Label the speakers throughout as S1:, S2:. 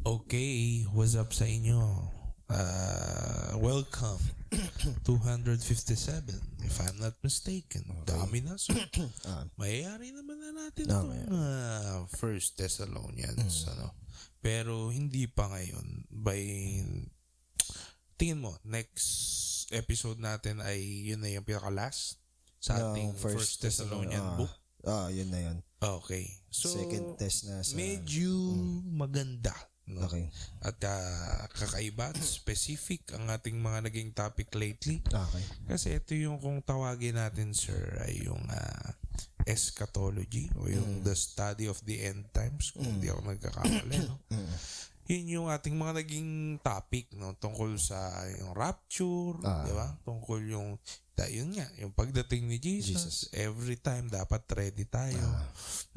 S1: Okay, what's up sa inyo? Welcome. 257, if I'm not mistaken.
S2: Okay.
S1: Dami na, so mayayari naman na natin itong First Thessalonians. Pero hindi pa ngayon. Tingin mo, next episode natin ay yun na yung pinaka-last sa ating First Thessalonian book.
S2: Yun na yun.
S1: Okay. So,
S2: second test na sa...
S1: medyo maganda. No?
S2: Okay.
S1: At kakaiba at specific ang ating mga naging topic lately.
S2: Okay.
S1: Kasi ito yung kung tawagin natin, sir, ay yung eschatology o yung the study of the end times, kung hindi ako nagkakamali. No? Yun yung ating mga naging topic, no, tungkol sa yung rapture, di ba? Tungkol yung yun nga, yung pagdating ni Jesus. Every time dapat ready tayo.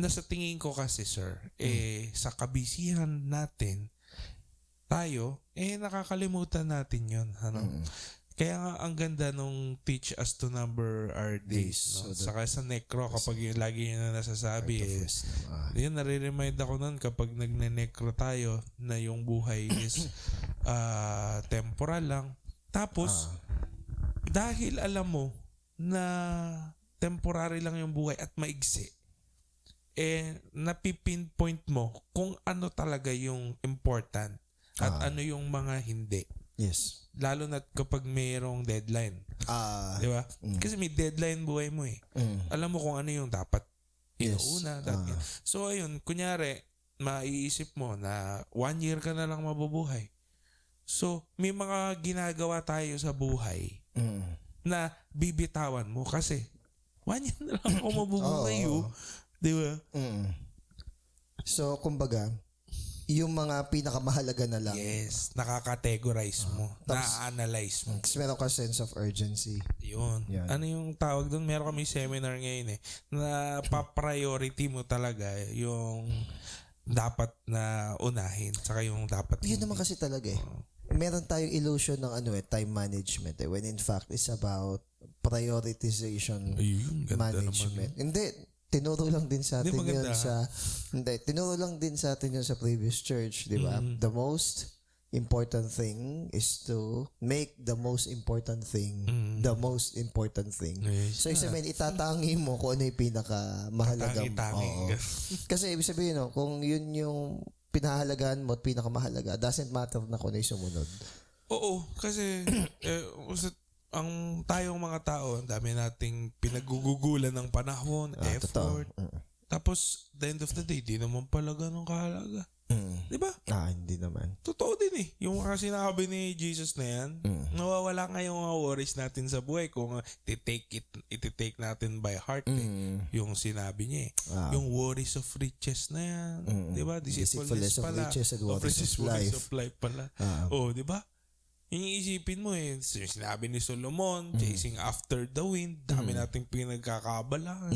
S1: Nasa tingin ko kasi, sir, sa kabisihan natin tayo, nakakalimutan natin yun. Ano? Kaya nga ang ganda nung teach us to number our days. No? Saka sa necro, kapag yung lagi yun na nasasabi, yun, nare-remind ako nun kapag nagne-necro tayo na yung buhay is temporal lang. Tapos, dahil alam mo na temporary lang yung buhay at maigsi, napipinpoint mo kung ano talaga yung important at ano yung mga hindi.
S2: Yes.
S1: Lalo na kapag mayroong deadline. Di ba? Kasi may deadline buhay mo eh. Alam mo kung ano yung dapat inuuna. So ayun, kunyari, maiisip mo na 1 year ka na lang mabubuhay. So, may mga ginagawa tayo sa buhay na bibitawan mo kasi 1 year na lang ako mabubuhay. Di ba?
S2: So, kumbaga, yung mga pinakamahalaga na lang.
S1: Yes, nakakategorize mo, na-analyze mo.
S2: Tapos meron ka sense of urgency.
S1: Yun. Ano yung tawag doon? Meron kami seminar ngayon na pa-priority mo talaga yung dapat na unahin saka yung dapat
S2: yun naman kasi talaga meron tayong illusion ng time management when in fact it's about prioritization. Management. Hindi, tinuro lang din sa atin yun tinuro lang din sa atin yun sa previous church, di ba? The most important thing is to make the most important thing the most important thing. So, ibig sabihin, itatangi mo kung ano yung pinakamahalaga. Kasi ibig sabihin, kung yun yung pinahahalagahan mo at pinakamahalaga, doesn't matter na kung ano yung sumunod.
S1: Oo, kasi ang tayong mga tao, ang dami nating pinagugugulan ng panahon, effort. Tapos, the end of the day, di naman pala ganun kahalaga. Di ba?
S2: Hindi naman.
S1: Totoo din yung mga sinabi ni Jesus na yan. Nawawala nga yung mga worries natin sa buhay kung iti-take natin by heart. Yung sinabi niya yung worries of riches na yan. Di ba? Deceitfulness
S2: of riches and worries of life
S1: pala. Di ba? Yung iisipin mo sinabi ni Solomon, chasing after the wind, dami nating pinagkakabalahan.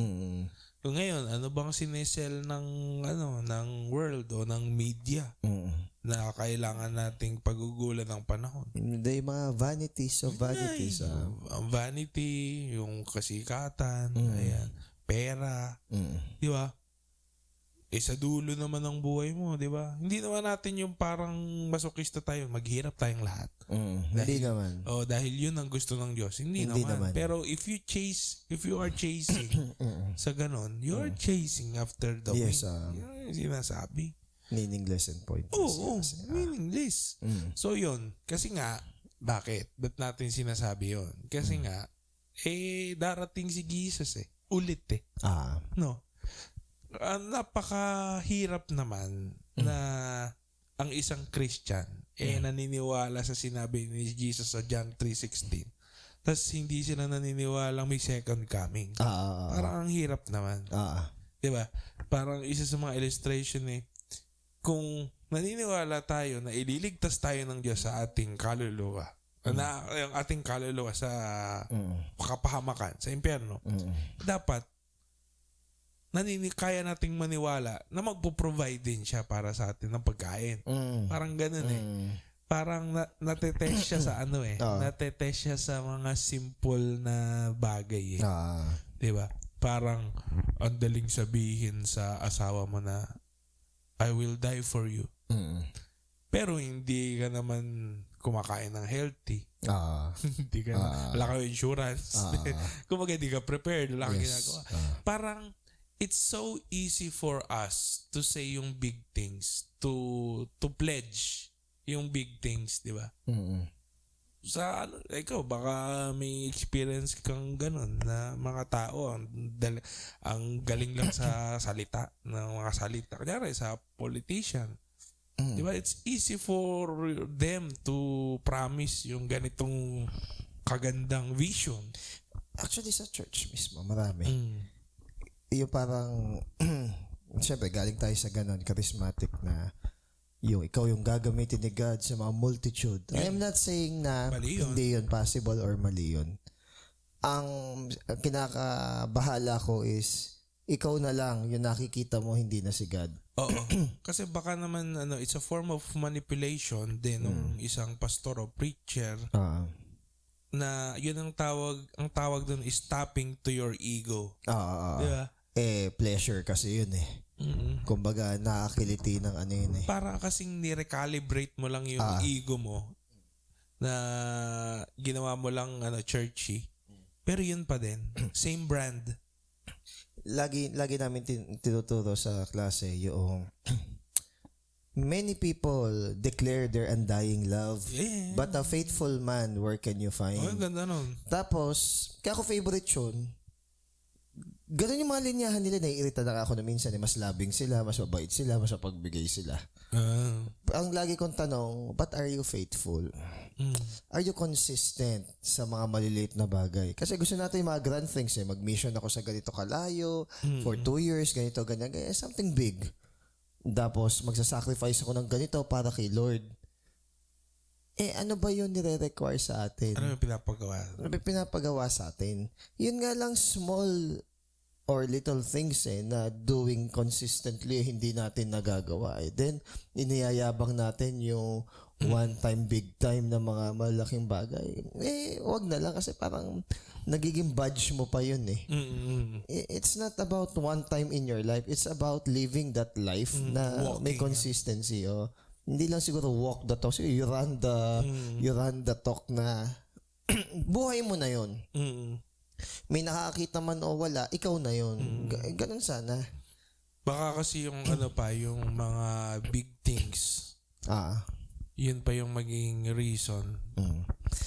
S1: Ngayon, ano bang sinesell ng world o ng media na kailangan nating pagugulan ng panahon?
S2: Hindi, mga vanities of vanities.
S1: Ang vanity, yung kasikatan, pera, di ba? Sa dulo naman ng buhay mo, di ba? Hindi naman natin yung parang masokista tayo, maghirap tayong lahat.
S2: Hindi naman.
S1: Dahil yun ang gusto ng Diyos. Hindi naman. Pero if you are chasing sa ganon, you are chasing after the wind. Yun yung sinasabi.
S2: Meaningless and pointless.
S1: Meaningless. So yun, kasi nga, bakit? Ba't natin sinasabi yun? Kasi nga, darating si Jesus ulit No? Napakahirap naman na ang isang Christian naniniwala sa sinabi ni Jesus sa John 3:16. Tapos hindi sila naniniwalang may second coming. Parang ang hirap naman. Diba? Parang isa sa mga illustration kung naniniwala tayo na ililigtas tayo ng Diyos sa ating kaluluwa, na yung ating kaluluwa sa kapahamakan, sa impyerno, dapat kaya nating maniwala na magpo-provide din siya para sa atin ng pagkain. Parang ganun Parang natetest siya sa natetest siya sa mga simple na bagay Diba? Parang ang daling sabihin sa asawa mo na I will die for you. Pero hindi ka naman kumakain ng healthy. Hindi ka, wala ka insurance. Kumbaga, hindi ka prepared. Wala kang ginagawa. Parang, it's so easy for us to say yung big things, to pledge yung big things, di ba? Sa ikaw, baka may experience kang ganun na mga tao ang galing lang sa salita, ng mga salita. Kunyari, sa politician. Di ba? It's easy for them to promise yung ganitong kagandang vision.
S2: Actually, sa church mismo, marami. Yung parang, siyempre, galing tayo sa ganun, charismatic na yung ikaw yung gagamitin ni God sa mga multitude. I am not saying na hindi yun possible or mali yun. Ang kinakabahala ko is ikaw na lang yung nakikita mo, hindi na si God.
S1: Oo. Kasi baka naman it's a form of manipulation din ng isang pastor o preacher na yun ang tawag doon is tapping to your ego. Diba?
S2: Pleasure kasi yun kumbaga nakakiliti ng ano yun
S1: Para kasing ni-recalibrate mo lang yung ego mo na ginawa mo lang churchy. Pero yun pa din. Same brand.
S2: Lagi namin tinuturo sa klase yung many people declare their undying love, but a faithful man, where can you find?
S1: Ganda nun.
S2: Tapos, kaya ako favorite yun. Ganun yung mga linyahan nila, naiirita na ako na minsan mas labing sila, mas mabait sila, mas mapagbigay sila. Ang lagi kong tanong, but are you faithful? Are you consistent sa mga maliliit na bagay? Kasi gusto natin yung mga grand things mag-mission ako sa ganito kalayo, for 2 years, ganito, ganyan, something big. Tapos, magsasacrifice ako ng ganito para kay Lord. Ano ba yun nire-require sa atin?
S1: Ano yung pinapagawa?
S2: Ano yung pinapagawa sa atin? Yun nga lang small or little things na doing consistently hindi natin nagagawa. Then, iniyayabang natin yung one time, big time na mga malaking bagay. Wag na lang kasi parang nagiging badge mo pa yun It's not about one time in your life. It's about living that life na walking, may consistency. Hindi lang siguro walk the talk. You run the talk na buhay mo na yun. May nakakita man o wala, ikaw na yun. Ganun sana.
S1: Baka kasi yung yung mga big things. Yun pa yung maging reason.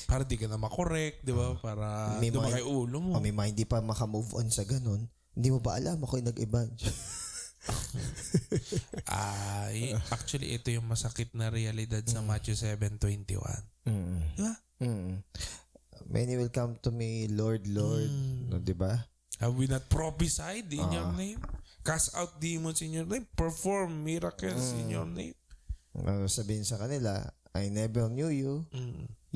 S1: Para di ka na makorek, di ba? Para dumakay ulo mo.
S2: May mga hindi pa makamove on sa ganun. Hindi mo ba alam ako yung nag-evangel?
S1: Actually, ito yung masakit na realidad sa Matthew 7:21. Di ba?
S2: Many will come to me, Lord, Lord. No, di ba?
S1: Have we not prophesied in your name? Cast out demons in your name? Perform miracles in your name?
S2: Sabihin sa kanila, I never knew you.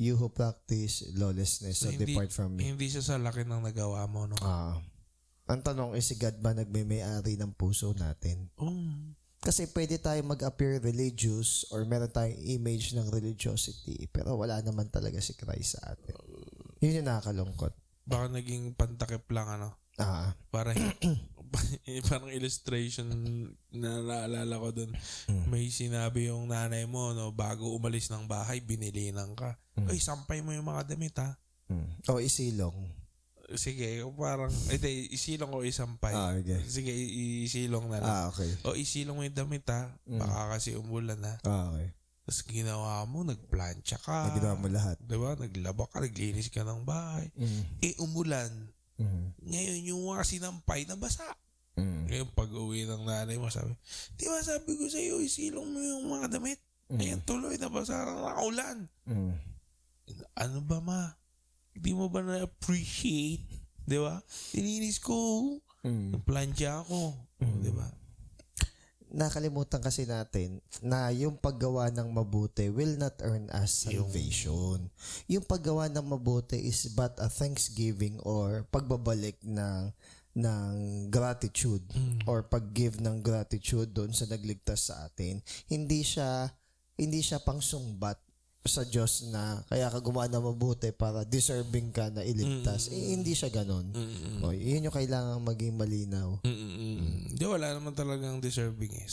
S2: You who practice lawlessness, so depart from me.
S1: Hindi siya sa laki ng nagawa mo, no?
S2: Ang tanong is, si God ba nagmay-ari ng puso natin? Kasi pwede tayo mag-appear religious or meron tayong image ng religiosity, pero wala naman talaga si Christ sa atin. Yun yung nakakalungkot.
S1: Baka naging pantakip lang, Parang illustration na naalala ko dun. May sinabi yung nanay mo, bago umalis ng bahay, binilinan ka. Ay, sampay mo yung mga damit,
S2: O isilong.
S1: Sige, parang, isilong o isampay.
S2: Okay.
S1: Sige, isilong na lang.
S2: Okay.
S1: O isilong mo yung damit, baka kasi umulan,
S2: Okay.
S1: Tapos ginawa mo, nagplancha ka.
S2: Naginawa mo lahat.
S1: Diba? Naglaba ka, naglinis ka ng bahay. Umulan. Ngayon, yung mga sinampay na basa. Ngayon, pag-uwi ng nanay mo, sabi, di ba sabi ko sa'yo, isilong mo yung mga damit. Ngayon, tuloy na basa ng nakaulan. Ano ba, ma? Hindi mo ba na-appreciate? Di ba? Nilinis ko. Nagplancha ako. Di ba?
S2: Nakalimutan kasi natin na yung paggawa ng mabuti will not earn us salvation. Yung paggawa ng mabuti is but a thanksgiving or pagbabalik ng gratitude or pag-give ng gratitude doon sa nagligtas sa atin. Hindi siya pangsumbat. sa Diyos na kaya ka gumawa na mabuti para deserving ka na iligtas. Hindi siya ganun. O, yun yung kailangan maging malinaw.
S1: Di, wala naman talagang deserving eh.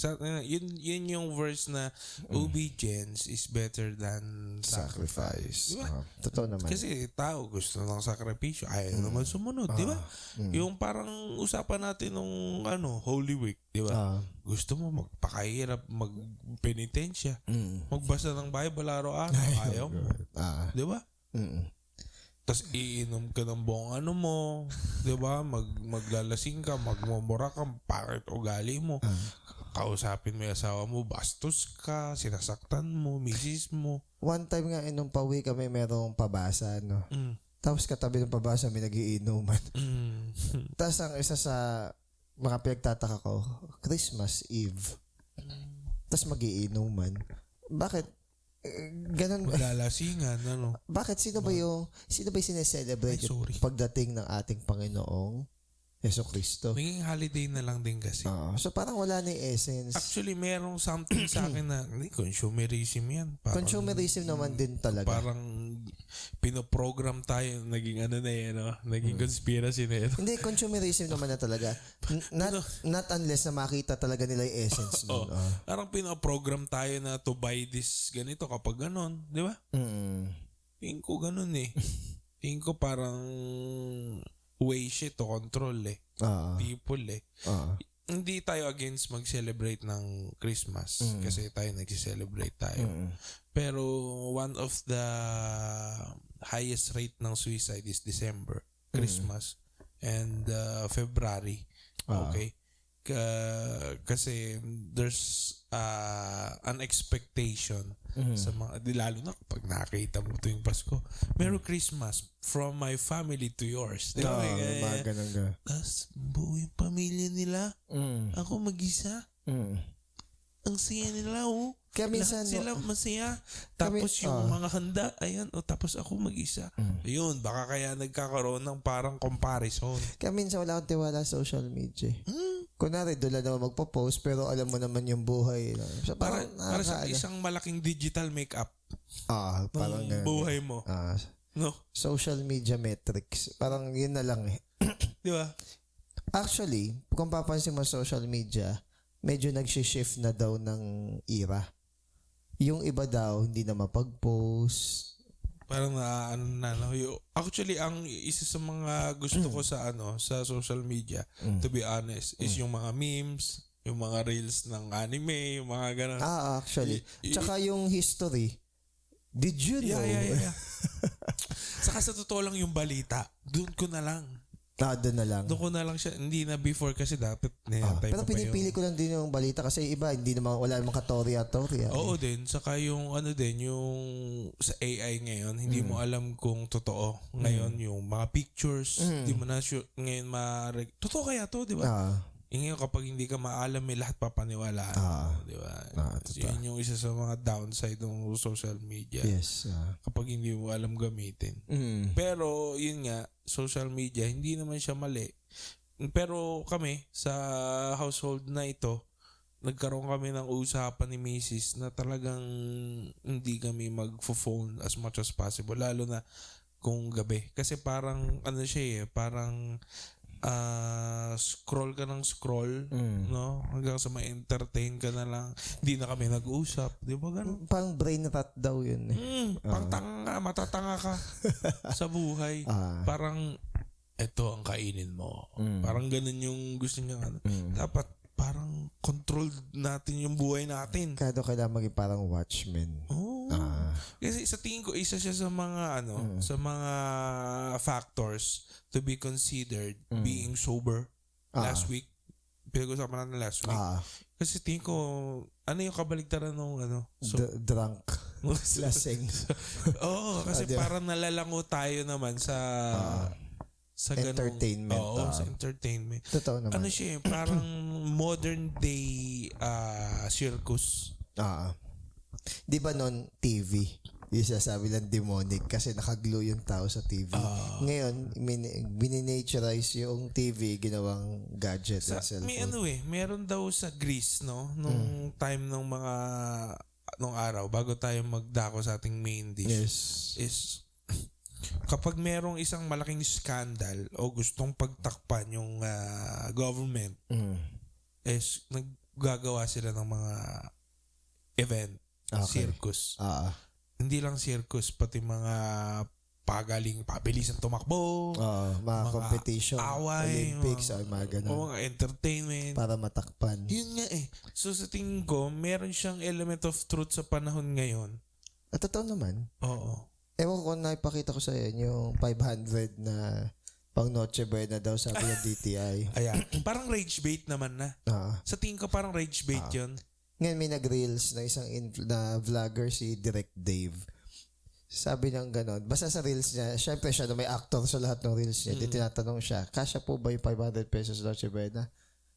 S1: Yun yung verse na obedience is better than sacrifice. Diba?
S2: Totoo naman.
S1: Kasi tao gusto ng sakripisyo, ayaw naman sumunod, di ba? Yung parang usapan natin nung Holy Week, di ba? Gusto mo magpakahirap, magpenitensya, magbasa ng Bible araw-araw, ayaw mo. Di ba? Tapos iinom ka ng buong mo, di ba? Maglalasing ka, magmumura ka, bakit ugali mo? Kausapin mo yung asawa mo, bastos ka, sinasaktan mo, misis mo.
S2: One time nga, nung pauwi kami, merong pabasa, no? Tapos katabi ng pabasa, may nagiinuman. Tapos ang isa sa mga pinagtataka ko, Christmas Eve. Tapos magiinuman. Bakit? Ganun ba?
S1: Maglalasingan,
S2: Bakit? Sino ba yung sineselebrate yung pagdating ng ating Panginoong Yeso Cristo?
S1: Maging holiday na lang din kasi.
S2: So parang wala na yung essence.
S1: Actually, merong something sa akin na consumerism yan. Parang,
S2: consumerism naman din talaga.
S1: Parang pinoprogram tayo, naging naging conspiracy na yan.
S2: Hindi, consumerism naman na talaga. Not unless na makita talaga nila yung essence nun.
S1: Parang pinoprogram tayo na to buy this ganito kapag ganon, di ba? Tingin ko ganon eh. Tingin ko parang way shit to control people Hindi tayo against mag-celebrate ng Christmas kasi tayo nag-celebrate tayo. Pero one of the highest rate ng suicide is December, Christmas, and February. Okay? Kasi there's an expectation sa mga, lalo na kapag nakita mo tuwing Pasko, Merry Christmas from my family to yours. Diba? Tapos buo yung pamilya nila. Ako mag-isa. Ang saya nila,
S2: Kaya minsan,
S1: sila masaya. Tapos yung mga handa, ayan, tapos ako mag-isa. Ayun, baka kaya nagkakaroon ng parang comparison.
S2: Kaya minsan wala akong tiwala sa social media. Kunwari, doon lang naman magpo-post, pero alam mo naman yung buhay. So,
S1: para sa isang malaking digital makeup.
S2: Parang
S1: buhay mo. No?
S2: Social media metrics. Parang yun na lang eh.
S1: Di ba?
S2: Actually, kung papansin mo social media, medyo nag-shift na daw ng era. Yung iba daw, hindi na mapag-post.
S1: Parang actually, ang isa sa mga gusto ko sa sa social media, to be honest, is yung mga memes, yung mga reels ng anime, yung mga ganun.
S2: Actually. Tsaka yung history. Did you know?
S1: Yeah. Saka sa totoo lang yung balita, doon ko na lang.
S2: Doon na lang.
S1: Doon ko na lang siya. Hindi na before kasi dapat
S2: pero pinipili ko lang din yung balita kasi iba, wala namang katorya-torya.
S1: Oo din. Saka yung yung sa AI ngayon, hindi mo alam kung totoo. Ngayon, yung mga pictures, hindi mo na sure ngayon totoo kaya to, di ba? Ngayon kapag hindi ka maalam, may lahat papaniwalaan. Di ba? Yan yung isa sa mga downside ng social media.
S2: Yes.
S1: Kapag hindi mo alam gamitin. Pero, yun nga, social media, hindi naman siya mali. Pero kami, sa household na ito, nagkaroon kami ng usapan ni Mrs. na talagang hindi kami mag-phone as much as possible. Lalo na kung gabi. Kasi parang, parang scroll ka ng scroll, no? Hanggang sa ma-entertain ka na lang. Hindi na kami nag-uusap. Di ba ganun?
S2: Pang brain rot daw yun eh.
S1: Pangtanga, matatanga ka sa buhay. Parang, eto ang kainin mo. Parang ganun yung gusto niya. Dapat, parang controlled natin yung buhay natin.
S2: Kaya kailangan maging parang watchmen.
S1: Kasi sa tingin ko, isa siya sa mga sa mga factors to be considered being sober last week. Pinag-usapan natin last week. Kasi tingin ko, yung kabaligtaran nung
S2: drunk. Lasing.
S1: Kasi parang nalalango tayo naman sa
S2: entertainment.
S1: Sa entertainment.
S2: Totoo naman.
S1: Siya, parang modern day circus.
S2: Di ba noon TV? Yung sasabi lang demonic kasi nakaglue yung tao sa TV. Ngayon, mininaturize yung TV, ginawang gadget and cellphone.
S1: Meron daw sa Greece, no? Nung time ng mga nung araw, bago tayo magdako sa ating main dish,
S2: Yes.
S1: is kapag merong isang malaking scandal o gustong pagtakpan yung government, is naggagawa sila ng mga event, circus. Hindi lang circus, pati mga pabilisan tumakbo,
S2: mga competition,
S1: away,
S2: Olympics, mga ganun.
S1: o mga entertainment.
S2: Para matakpan.
S1: Yun nga eh. So sa tingin ko, meron siyang element of truth sa panahon ngayon.
S2: At totoo naman.
S1: Oo.
S2: Ewan ko, naipakita ko sa iyo yung 500 na pang Noche Buena daw sabi ng DTI.
S1: Ayan. Parang rage bait naman na. Sa tingin ko parang rage bait yun.
S2: Ngayon may nag-reels na isang na vlogger, si Direct Dave. Sabi niyang ganon. Basta sa reels niya, syempre siya na may actor sa lahat ng reels niya. Di tinatanong siya, kasya po ba yung 500 pesos Noche Buena?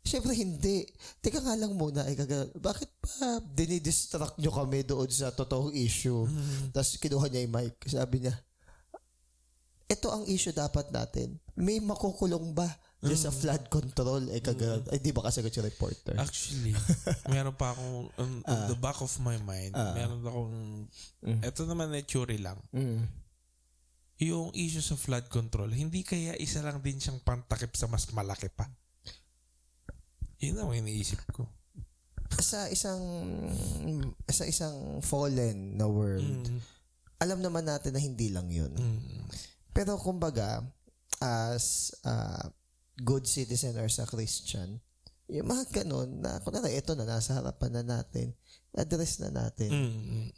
S2: Syempre hindi. Teka nga lang muna, bakit ba dinidistract nyo kami doon sa totoong issue? Tapos kinuha niya yung mic. Sabi niya, ito ang issue dapat natin. May makukulong ba dyan sa flood control? Ay, di ba kasagot yung reporter?
S1: Actually, meron pa akong, on the back of my mind, meron akong, ito naman na theory lang. Yung issue sa flood control, hindi kaya isa lang din siyang pantakip sa mas malaki pa? Yun ang iniisip ko.
S2: Sa isang fallen na world, alam naman natin na hindi lang yun. Pero kumbaga, as good citizen or sa Christian, yung mga ganun na, kunwari, ito na, nasa harapan na natin, address na natin.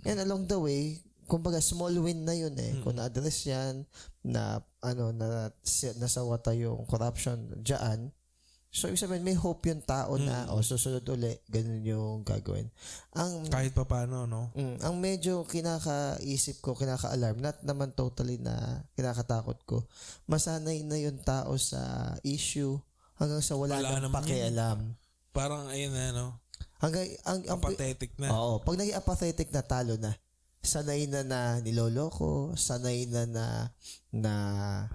S2: And along the way, kumbaga, small win na yun eh. Kung na-address yan, na nasawata yung corruption dyan, so, ibig sabihin, may hope yung tao na, susunod uli, ganun yung gagawin.
S1: Kahit pa paano, no?
S2: Ang medyo kinakaisip ko, kinaka-alarm, not naman totally na kinakatakot ko, masanay na yung tao sa issue hanggang sa wala nang pakialam.
S1: Parang, ayun na, no?
S2: Hanggang,
S1: apathetic na.
S2: Oo. Pag naging apathetic na, talo na. Sanay na niloloko, sanay na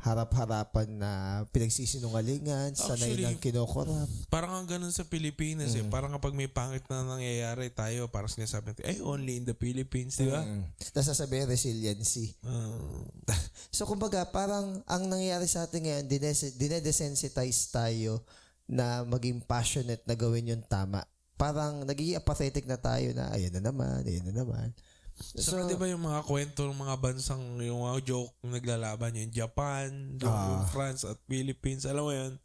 S2: harap-harapan na pinagsisinungalingan, sanay na kinokorap.
S1: Parang ang ganun sa Pilipinas eh. Parang kapag may pangit na nangyayari tayo, parang sinasabi natin, only in the Philippines, di ba?
S2: Nasasabi resiliency. So kumbaga, parang ang nangyayari sa atin ngayon, dinedesensitize tayo na maging passionate na gawin yung tama. Parang nagiging apathetic na tayo na, ayan na naman.
S1: So, di ba yung mga kwento ng mga bansang, yung mga joke yung naglalaban, yung Japan, yung France at Philippines, alam mo yun?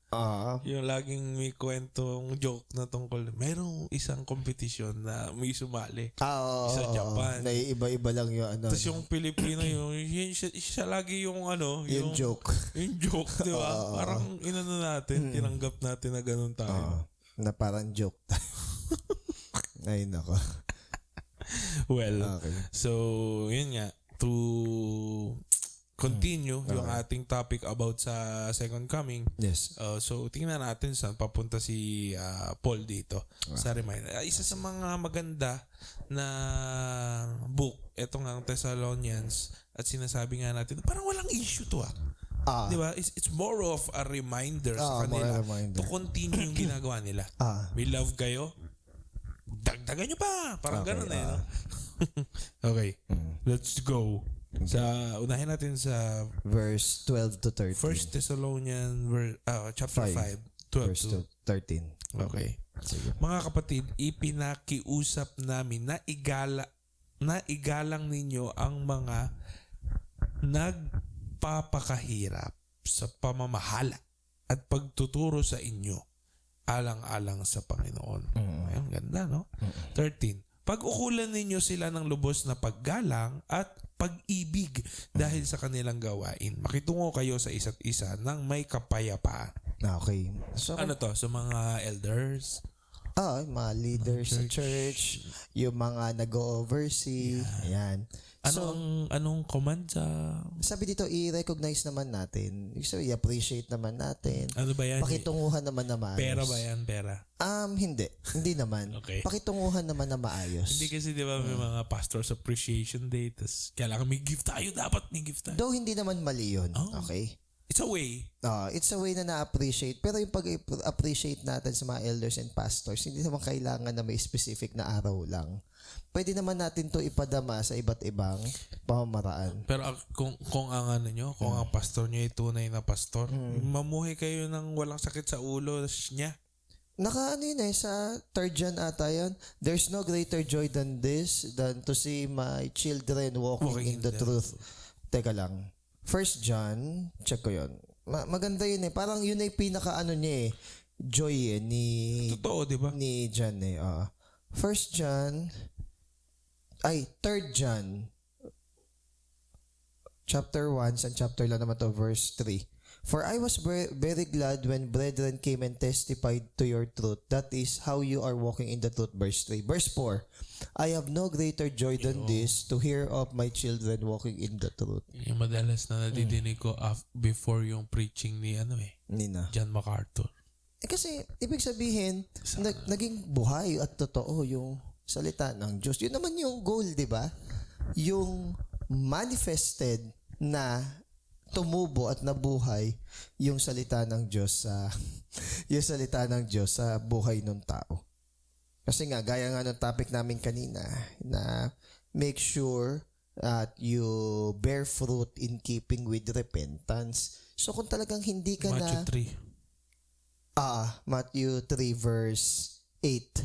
S1: Yung laging may kwentong joke na tungkol, mayroong isang kompetisyon na may sumali sa Japan.
S2: Naiiba-iba lang yung ano.
S1: Tapos yung Pilipino, yung siya lagi yung ano,
S2: yung joke.
S1: Yung joke, di ba? Parang inano natin, tinanggap natin na ganun tayo.
S2: Na parang joke. Ay, nako.
S1: Well, so yun nga, to continue yung ating topic about sa second coming.
S2: Yes.
S1: So tingnan natin saan papunta si Paul dito sa reminder. Isa sa mga maganda na book, etong ang Thessalonians, at sinasabi nga natin, parang walang issue to di ba? It's more of a reminder sa kanila to continue yung ginagawa nila. May love kayo, dagdagan nyo pa. Parang ganun eh. No? Okay. Let's go. Unahin natin sa
S2: verse 12 to 13.
S1: 1 Thessalonians chapter 5, 12
S2: verse
S1: to
S2: 13.
S1: Okay.
S2: Sige.
S1: Mga kapatid, ipinakiusap namin na igalang ninyo ang mga nagpapakahirap sa pamamahala at pagtuturo sa inyo alang-alang sa Panginoon. Ayun, ganda, no? 13. Pag-ukulan ninyo sila ng lubos na paggalang at pag-ibig dahil sa kanilang gawain. Makitungo kayo sa isa't isa ng may kapayapaan.
S2: Okay. So,
S1: ano to? So, mga elders?
S2: Mga leaders sa church, yung mga nag-oversee. Ayan.
S1: Anong command sa...
S2: Sabi dito, i-recognize naman natin. I-appreciate naman natin.
S1: Ano ba yan?
S2: Pakitunguhan naman na maayos.
S1: Pera ba yan? Pera?
S2: Hindi. Hindi naman.
S1: Okay.
S2: Pakitunguhan naman na maayos.
S1: Hindi kasi di ba may mga Pastor's Appreciation Day, tas kailangan may gift tayo. Dapat may gift tayo.
S2: Though hindi naman mali yun. Okay?
S1: It's a way.
S2: It's a way na na-appreciate. Pero yung pag-appreciate natin sa mga elders and pastors, hindi naman kailangan na may specific na araw lang. Pwede naman natin to ipadama sa iba't ibang pamamaraan.
S1: Pero kung ang ano nyo, kung ang pastor nyo ay tunay na pastor, mamuhay kayo ng walang sakit sa ulo niya.
S2: Naka ano yun sa 3rd John ata yun. There's no greater joy than this, than to see my children walking in the truth. Teka lang. 1 John, check ko yun. Maganda yun Parang yun ay pinaka ano niya joy ni...
S1: Totoo, di ba?
S2: Ni John 1 John... 3 John. Chapter 1, and chapter lang naman to, verse 3. For I was very glad when brethren came and testified to your truth. That is how you are walking in the truth. Verse 3. Verse 4. I have no greater joy than this, to hear of my children walking in the truth.
S1: Yung madalas na nadidinig ko before yung preaching ni
S2: Nina.
S1: John MacArthur.
S2: Kasi, ibig sabihin, naging buhay at totoo yung salita ng Diyos. Yun naman yung goal, di ba? Yung manifested na tumubo at nabuhay yung salita ng Diyos sa buhay ng tao. Kasi nga gaya nga ng topic namin kanina na make sure that you bear fruit in keeping with repentance. So kung talagang hindi ka
S1: Matthew 3.
S2: Matthew 3 verse 8.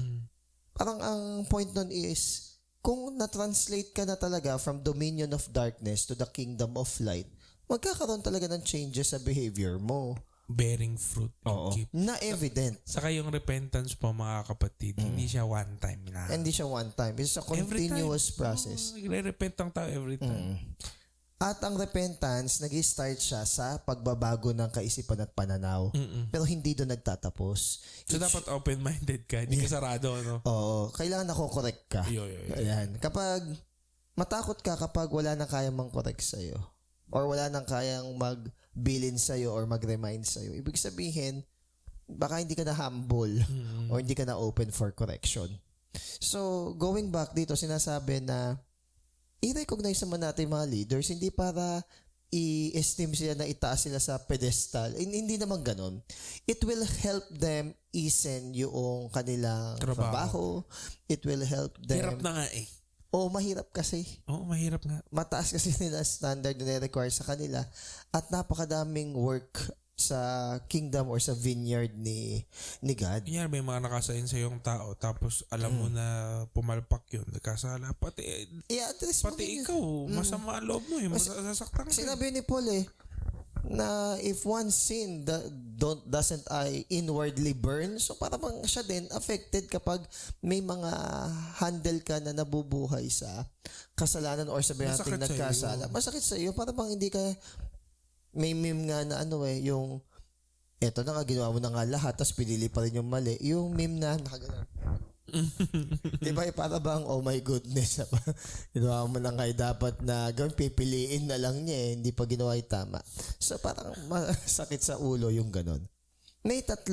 S2: Parang ang point nun is kung na-translate ka na talaga from dominion of darkness to the kingdom of light, magkakaroon talaga ng changes sa behavior mo.
S1: Bearing fruit.
S2: Na evident.
S1: Saka yung repentance po mga kapatid, hindi siya one time na.
S2: Hindi siya one time. It's a continuous process.
S1: Nagre-repent ang tao every time.
S2: At ang repentance, nag-start siya sa pagbabago ng kaisipan at pananaw. Pero hindi doon nagtatapos.
S1: So dapat open-minded ka, hindi ka sarado, ano?
S2: Oo. Kailangan nako-correct ka. Ayan. Kapag matakot ka kapag wala nang kayang mang-correct sa'yo, or wala nang kayang magbilin sa'yo or mag-remind sa'yo, ibig sabihin, baka hindi ka na humble or hindi ka na open for correction. So, going back dito, sinasabi na i-recognize naman natin mga leaders, hindi para i-esteem sila na itaas sila sa pedestal. Hindi naman ganon. It will help them isen yung kanilang trabaho. It will help them...
S1: Hirap na nga
S2: mahirap kasi.
S1: Mahirap nga.
S2: Mataas kasi nila standard na require sa kanila at napakadaming work sa kingdom or sa vineyard ni God.
S1: Kanya may mga nakasain sa yung tao tapos alam mo na pumalpak yun, nagkasala. Pati ikaw, masama ang loob mo masasaktan ka.
S2: Sinabi ni Paul na if one sin doesn't inwardly burn, so para bang siya din affected kapag may mga handle ka na nabubuhay sa kasalanan or sabihin natin nagkasala. Masakit sa iyo. Para bang hindi ka may meme nga na yung eto na nga ginawa mo na nga lahat tapos pinili pa rin yung mali. Yung meme na nakaganon. Diba para bang oh my goodness ginawa mo na nga dapat na gawin, pipiliin na lang niya hindi pa ginawa yung tama. So parang masakit sa ulo yung ganon. May 3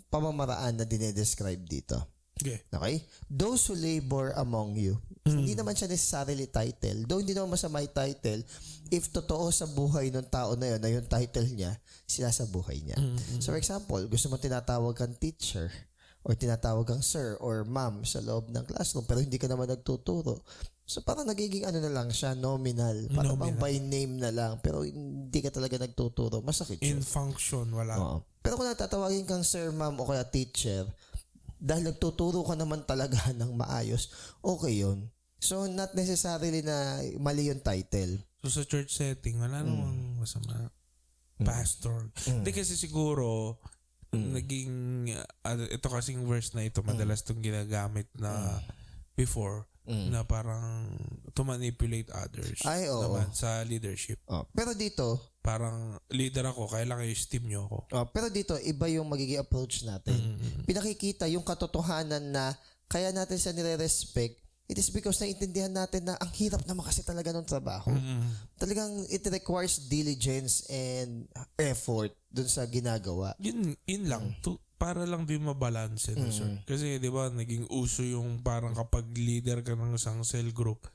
S2: pamamaraan na dinedescribe dito. Okay? Those who labor among you. Hindi naman siya necessarily title. Though hindi naman masama yung title, if totoo sa buhay ng tao na yun, na yung title niya, sila sa buhay niya. So for example, gusto mo tinatawag kang teacher, or tinatawag kang sir or ma'am sa loob ng classroom pero hindi ka naman nagtuturo. So parang nagiging na lang siya, nominal. Parang by name na lang pero hindi ka talaga nagtuturo. Masakit yun.
S1: In function, wala.
S2: Pero kung natatawagin kang sir, ma'am o kaya teacher, dahil nagtuturo ka naman talaga ng maayos, okay yun. So not necessarily na mali yung title.
S1: So sa church setting, wala namang masama. Pastor. Hindi kasi siguro naging ito kasing verse na ito madalas itong ginagamit na before na parang to manipulate others naman sa leadership.
S2: Pero dito
S1: parang leader ako, kailangan i-esteem nyo ako.
S2: Pero dito iba yung magiging approach natin. Pinakikita yung katotohanan na kaya natin siya nire-respect. It is because naiintindihan natin na ang hirap naman kasi talaga ng trabaho. Talagang it requires diligence and effort dun sa ginagawa.
S1: Yun lang. para lang din mabalanse na, sir. Kasi 'di ba, naging uso yung parang kapag leader ka ng isang cell group,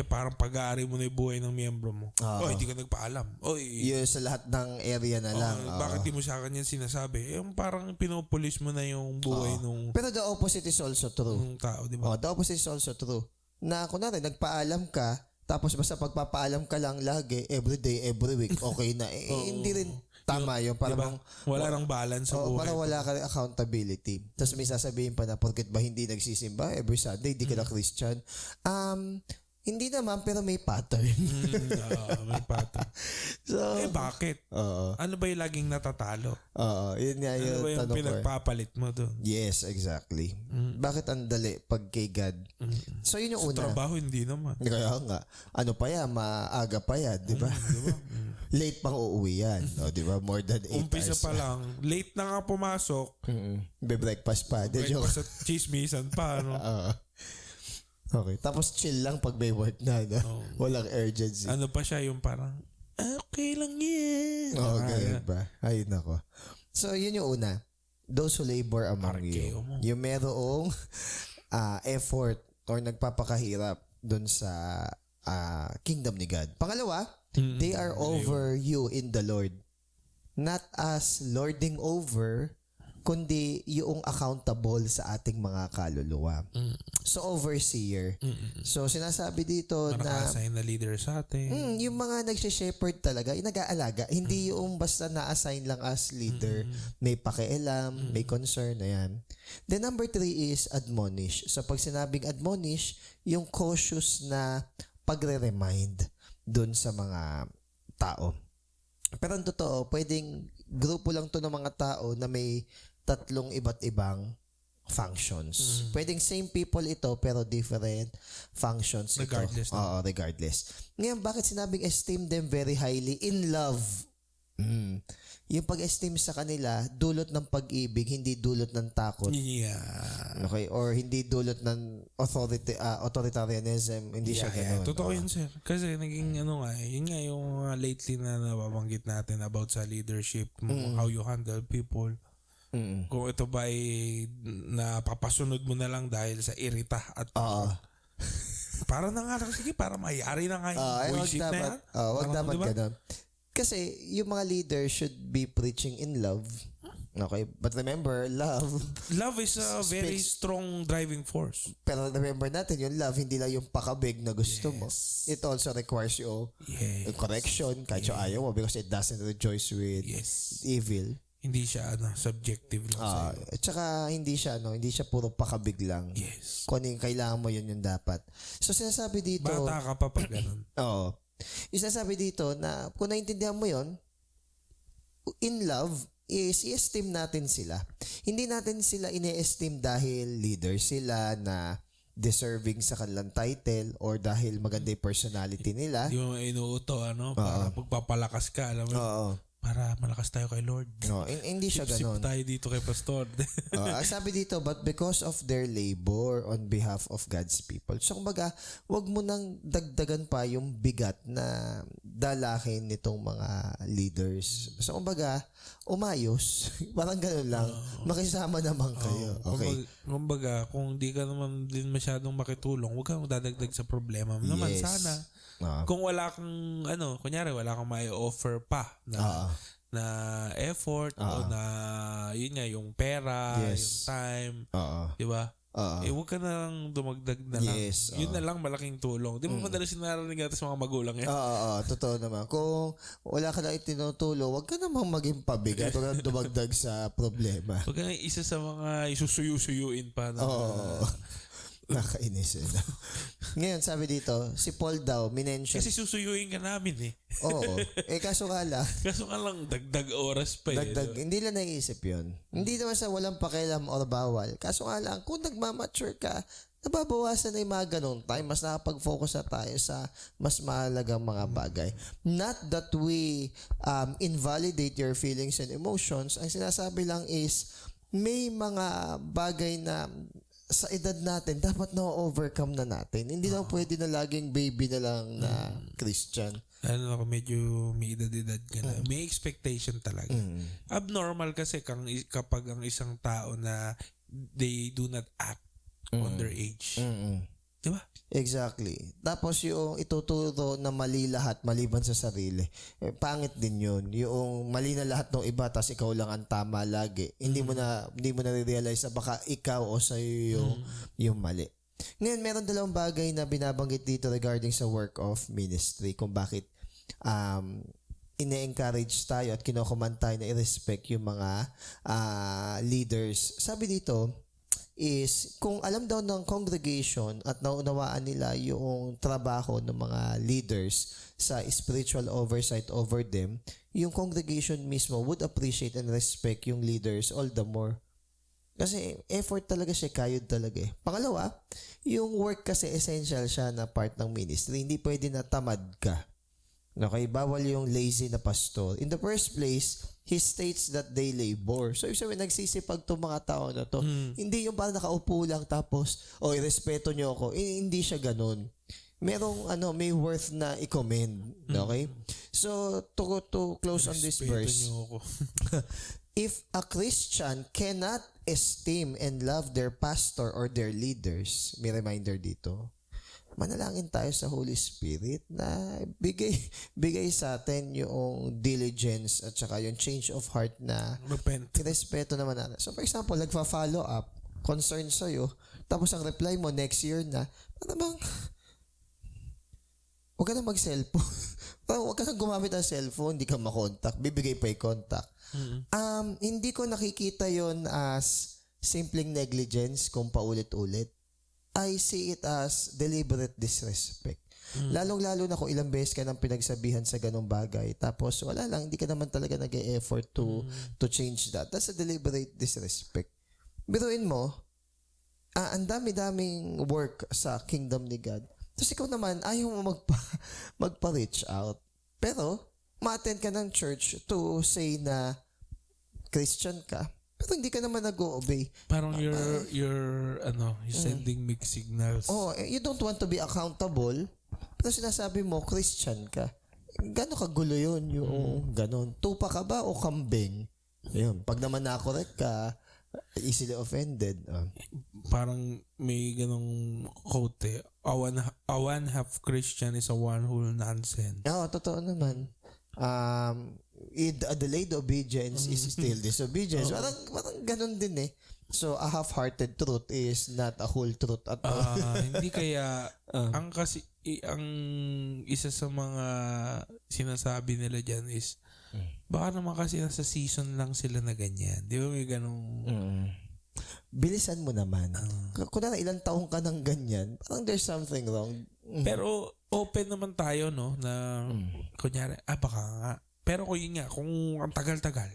S1: parang pag-aari mo na yung buhay ng miyembro mo. Oy, hindi ka nagpaalam. Oy,
S2: Yun sa lahat ng area na lang.
S1: bakit di mo sa akin yan sinasabi? Yung parang pinopulis mo na yung buhay nung
S2: Pero the opposite is also true.
S1: tao, 'di ba?
S2: The opposite is also true. Na kunwari, nagpaalam ka, tapos basta pagpapaalam ka lang lagi, every day, every week, okay na. Hindi rin tama yun. Para
S1: diba? Wala nang balance sa buhay.
S2: para wala ka accountability. Tapos may sasabihin pa na, porket ba hindi nagsisimba every Sunday, hindi ka na Christian. Hindi naman, pero may pattern.
S1: May pattern.
S2: So,
S1: Bakit? Ano ba yung laging natatalo?
S2: Yun nga
S1: Ano
S2: yung
S1: ba yung
S2: tanong ko.
S1: pinagpapalit mo doon?
S2: Yes, exactly. Bakit ang dali pag kay God? So, yun yung
S1: Sa
S2: una.
S1: trabaho, hindi naman.
S2: Kaya nga, ano pa yan, maaga pa yan, di ba?
S1: Diba?
S2: Late pang uuwi yan, di ba? More than 8
S1: Umpisa
S2: hours.
S1: pa lang, late na nga pumasok,
S2: Be-breakfast pa.
S1: breakfast at chismisan pa, no?
S2: Okay. Tapos chill lang pag may work na, no? Walang urgency.
S1: Ano pa siya, yung parang, okay lang yan.
S2: Ganun ba? Ayun ako. So, yun yung una. Those who labor among you. Yung merong effort or nagpapakahirap dun sa kingdom ni God. Pangalawa, they are over you in the Lord. Not as lording over, kundi yung accountable sa ating mga kaluluwa. So, overseer. So, sinasabi dito na
S1: Naka-assign na leader sa atin.
S2: yung mga nagsishepherd talaga, yung nag-aalaga, hindi yung basta na-assign lang as leader, may pakialam, may concern, ayan. Then number 3 is admonish. So pag sinabing admonish, yung cautious na pagre-remind dun sa mga tao. Pero ang totoo, pwedeng grupo lang to ng mga tao na may 3 iba't ibang functions. Pwedeng same people ito pero different functions
S1: Regardless.
S2: ito. Regardless. Ngayon, bakit sinabing esteem them very highly in love? Yung pag-esteem sa kanila, dulot ng pag-ibig, hindi dulot ng takot.
S1: Yeah.
S2: Okay? Or hindi dulot ng authoritarianism. Hindi siya ganun.
S1: Totoo yun, sir. Kasi naging yun nga yung lately na nababanggit natin about sa leadership, how you handle people. Kung ito ba ay napapasunod mo na lang dahil sa irita at para na nga, sige, para mayari na nga yung bullshit na yan.
S2: Wag dapat
S1: diba?
S2: ganun. Kasi yung mga leaders should be preaching in love. Okay? But remember, love
S1: is a very strong driving force.
S2: pero remember natin, yung love, hindi lang yung pakabig na gusto mo. It also requires yung correction kahit yung ayaw mo because it doesn't rejoice with evil.
S1: Hindi siya subjective lang sa'yo.
S2: At saka hindi siya puro pakabig lang.
S1: Yes.
S2: Kung ano yung kailangan mo, yun yung dapat. So sinasabi dito,
S1: Bata ka pa pag ganun.
S2: yung sinasabi dito na kung naintindihan mo yun, in love is i-esteem natin sila. Hindi natin sila ine-esteem dahil leader sila na deserving sa kanilang title or dahil maganda yung personality nila.
S1: Hindi mo inuuto, para pagpapalakas ka, alam mo. Para malakas tayo kay Lord.
S2: Hindi siya ganun.
S1: Sip tayo dito kay Pastor.
S2: Sabi dito, but because of their labor on behalf of God's people. So, kumbaga, wag mo nang dagdagan pa yung bigat na dalahin nitong mga leaders. So, kumbaga, umayos. Parang ganun lang. Makisama naman kayo. Okay.
S1: Kumbaga, kung di ka naman din masyadong makitulong, huwag kang dadagdag sa problema mo naman. Sana. Kung wala kang kunyari wala kang may offer pa na effort o na yun nga yung pera, yung time, 'di ba? Huwag ka na lang dumagdag na lang. Yun na lang malaking tulong. Di ba madalas sinarinig natin sa mga magulang yan?
S2: Totoo naman. Kung wala ka na itinutulong, huwag ka namang maging pabigat. Huwag ka dumagdag sa problema.
S1: Huwag ka na isa sa mga isusuyu-suyuin pa na
S2: nakainis. Ngayon, sabi dito, si Paul daw, minention.
S1: Kasi susuyuin ka namin
S2: Oo. Kaso nga lang.
S1: Kaso nga lang, dagdag oras pa
S2: Hindi lang naiisip yun. Hindi naman sa walang pakialam or bawal. Kaso nga lang, kung nagmamature ka, nababawasan na yung mga ganong time. Mas nakapag-focus na tayo sa mas mahalagang mga bagay. Not that we invalidate your feelings and emotions. Ang sinasabi lang is, may mga bagay na sa edad natin, dapat na-overcome na natin. Hindi lang pwede na laging baby na lang na Christian.
S1: Ano ako, medyo may edad-edad ka na. May expectation talaga. Abnormal kasi kapag ang isang tao na they do not act on their age. Diba?
S2: Exactly. Tapos yung ituturo na mali lahat maliban sa sarili. Pangit din yun. Yung mali na lahat ng iba tas ikaw lang ang tama lagi. Hindi mo na realize na baka ikaw o sa'yo yung mali. Ngayon, meron dalawang bagay na binabanggit dito regarding sa work of ministry kung bakit ine-encourage tayo at kinocommand tayo na i-respect yung mga leaders. Sabi dito is kung alam daw ng congregation at naunawaan nila yung trabaho ng mga leaders sa spiritual oversight over them, yung congregation mismo would appreciate and respect yung leaders all the more. Kasi effort talaga siya, kayod talaga eh. Pangalawa, yung work kasi essential siya na part ng ministry. Hindi pwede na tamad ka. Okay, bawal yung lazy na pastor. In the first place, he states that they labor. So, ibig sabihin, nagsisipag itong mga tao na to. Hindi yung parang nakaupo lang tapos, irespeto nyo ako. Hindi siya ganun. Merong, may worth na i-commend. Okay? So, to close on this verse.
S1: Nyo ako.
S2: If a Christian cannot esteem and love their pastor or their leaders, may reminder dito, manalangin tayo sa Holy Spirit na bigay sa atin yung diligence at saka yung change of heart na respeto naman natin. So for example, nagpa-follow up, concern sa'yo, tapos ang reply mo next year na, ano bang, huwag ka na mag-cellphone. Huwag ka na gumamit ng cellphone, hindi ka makontak, bibigay pa yung contact. Hindi ko nakikita yon as simpleng negligence kung paulit-ulit. I see it as deliberate disrespect. Lalong-lalo na kung ilang beses ka nang pinagsabihan sa ganong bagay. Tapos wala lang, hindi ka naman talaga nag-e-effort to change that. That's a deliberate disrespect. Biruin mo, ang dami-daming work sa kingdom ni God. Tapos ikaw naman, ayaw mo magpa-reach out. Pero, ma-attend ka ng church to say na Christian ka. Pero hindi ka naman nag-o-obey.
S1: Parang you're sending mixed signals.
S2: You don't want to be accountable. Pero sinasabi mo, Christian ka. Gano'n kagulo yun, yung gano'n. Tupa ka ba o kambing? Ayun. Pag naman na-correct ka, easily offended.
S1: Parang may ganong quote a one half Christian is a one whole nonsense.
S2: Totoo naman. A delayed obedience is still disobedience. Parang ganun din eh. So, a half-hearted truth is not a whole truth at all.
S1: Hindi kaya, ang isa sa mga sinasabi nila dyan is, baka naman kasi nasa season lang sila na ganyan. Di ba may ganong...
S2: Bilisan mo naman. Kung na ilang taong ka ng ganyan, parang there's something wrong.
S1: Pero open naman tayo, no? Na, kunyari, baka nga. Pero kung ang tagal-tagal.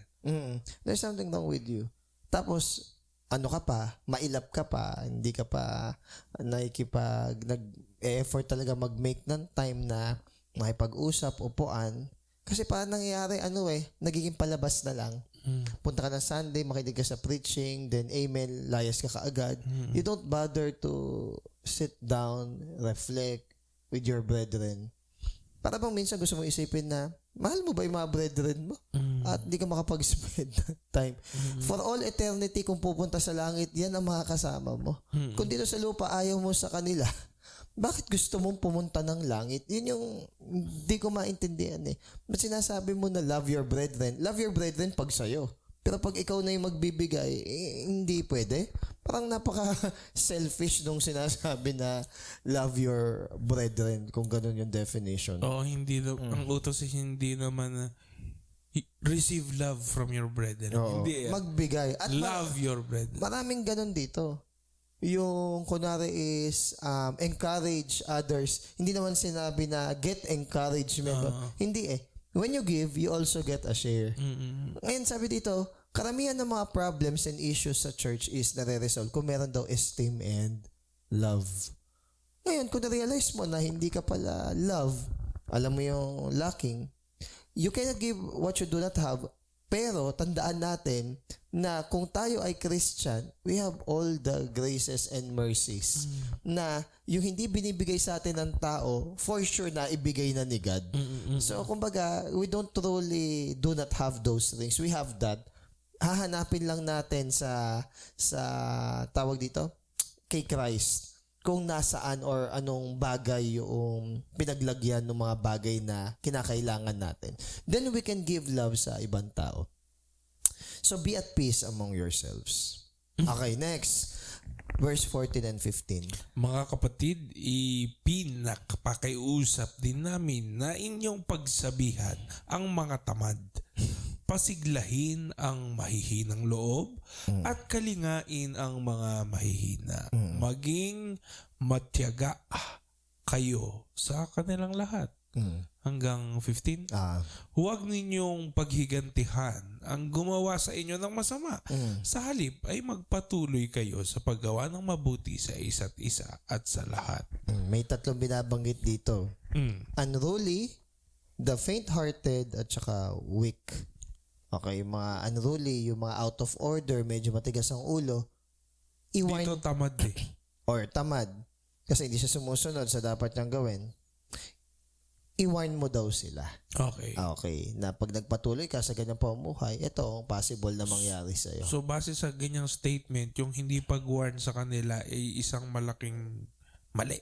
S2: There's something wrong with you. Tapos, mailap ka pa, hindi ka pa nag-effort talaga mag-make ng time na makipag-usap, upuan. Kasi parang nangyayari, nagiging palabas na lang. Punta ka na Sunday, makinig ka sa preaching, then amen, layas ka kaagad. You don't bother to sit down, reflect with your brethren. Para bang minsan gusto mo isipin na, mahal mo ba yung mga brethren mo? At hindi ka makapag-spend ng time. For all eternity, kung pupunta sa langit, yan ang mga kasama mo. Kung dito sa lupa, ayaw mo sa kanila, bakit gusto mong pumunta ng langit? Yun yung hindi ko maintindihan eh. Ba't sinasabi mo na love your brethren? Love your brethren pag sa'yo. Pero pag ikaw na yung magbibigay, hindi pwede. Parang napaka-selfish nung sinasabi na love your brethren, kung ganun yung definition.
S1: Hindi. Ang utos is hindi naman receive love from your brethren. Hindi.
S2: Magbigay. At
S1: love your brethren.
S2: Maraming ganun dito. Yung kunwari is encourage others. Hindi naman sinabi na get encouragement. Hindi eh. When you give, you also get a share. Ngayon sabi dito, karamihan ng mga problems and issues sa church is nare-resolve kung meron daw esteem and love. Ngayon, kung na-realize mo na hindi ka pala love, alam mo yung lacking, you cannot give what you do not have, Pero tandaan natin na kung tayo ay Christian, we have all the graces and mercies na yung hindi binibigay sa atin ng tao, for sure na ibigay na ni God. So kumbaga, we don't truly do not have those things. We have that. Hahanapin lang natin sa tawag dito, kay Christ, kung nasaan or anong bagay yung pinaglagyan ng mga bagay na kinakailangan natin. Then we can give love sa ibang tao. So be at peace among yourselves. Okay, next. Verse 14 and 15.
S1: Mga kapatid, ipinakpakiusap din namin na inyong pagsabihan ang mga tamad, pasiglahin ang mahihinang loob, at kalingain ang mga mahihina. Maging matyaga kayo sa kanilang lahat. Hanggang 15. Huwag ninyong paghigantihan ang gumawa sa inyo ng masama. Sa halip ay magpatuloy kayo sa paggawa ng mabuti sa isa't isa at sa lahat.
S2: May tatlong binabanggit dito. Unruly, the faint-hearted, at saka weak. Okay, yung mga unruly, yung mga out of order, medyo matigas ang ulo.
S1: Dito tamad
S2: Or tamad. Kasi hindi siya sumusunod sa dapat niyang gawin. I-warn mo daw sila.
S1: Okay.
S2: Okay. Na pag nagpatuloy ka sa ganyang pamumuhay, ito ang possible na mangyari sa iyo.
S1: So, base sa ganyang statement, yung hindi pag-warn sa kanila ay isang malaking mali.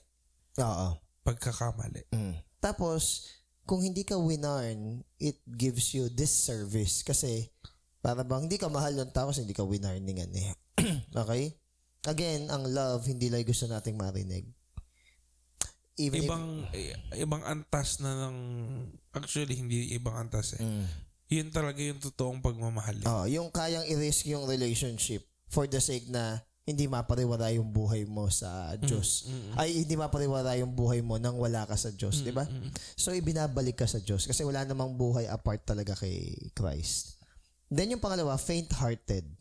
S2: Oo.
S1: Pagkakamali.
S2: Tapos, kung hindi ka winarn, it gives you disservice. Kasi, para bang hindi ka mahal ng tao kasi hindi ka winarningan eh. Okay? Again, ang love, hindi lang gusto nating marinig.
S1: Ibang antas na ng actually hindi ibang antas eh. Yun talaga yung totoong pagmamahal.
S2: Yung kayang i-risk yung relationship for the sake na hindi mapariwara yung buhay mo sa Diyos. Ay hindi mapariwara yung buhay mo nang wala ka sa Diyos, di ba? So ibinabalik ka sa Diyos kasi wala namang buhay apart talaga kay Christ. Then yung pangalawa, faint-hearted.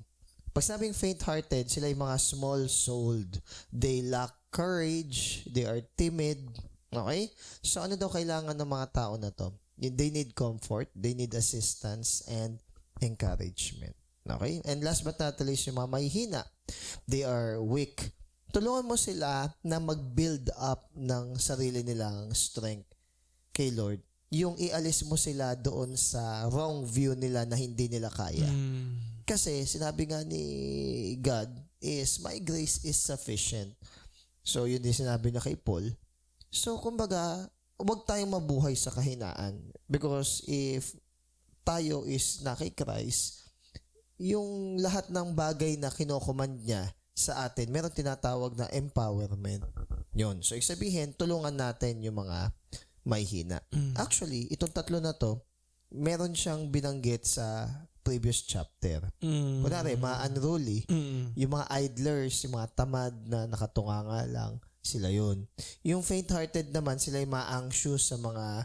S2: Pag sabing faint-hearted, sila yung mga small-souled. They lack courage, they are timid. Okay? So ano daw kailangan ng mga tao na to? They need comfort, they need assistance, and encouragement. Okay? And last but not least, yung mga mahihina. They are weak. Tulungan mo sila na mag-build up ng sarili nilang strength kay Lord. Yung ialis mo sila doon sa wrong view nila na hindi nila kaya. Kasi sinabi nga ni God is, my grace is sufficient. So, yun din sinabi niya kay Paul. So, kumbaga, huwag tayong mabuhay sa kahinaan. Because if tayo is na kay Christ, yung lahat ng bagay na kinocommand niya sa atin, meron tinatawag na empowerment. Yun. So, isabihin, tulungan natin yung mga mahihina. Actually, itong tatlo na to, meron siyang binanggit sa previous chapter. Kunwari, mga unruly, yung mga idlers, yung mga tamad na nakatunganga lang, sila yun. Yung faint-hearted naman, sila yung mga anxious sa mga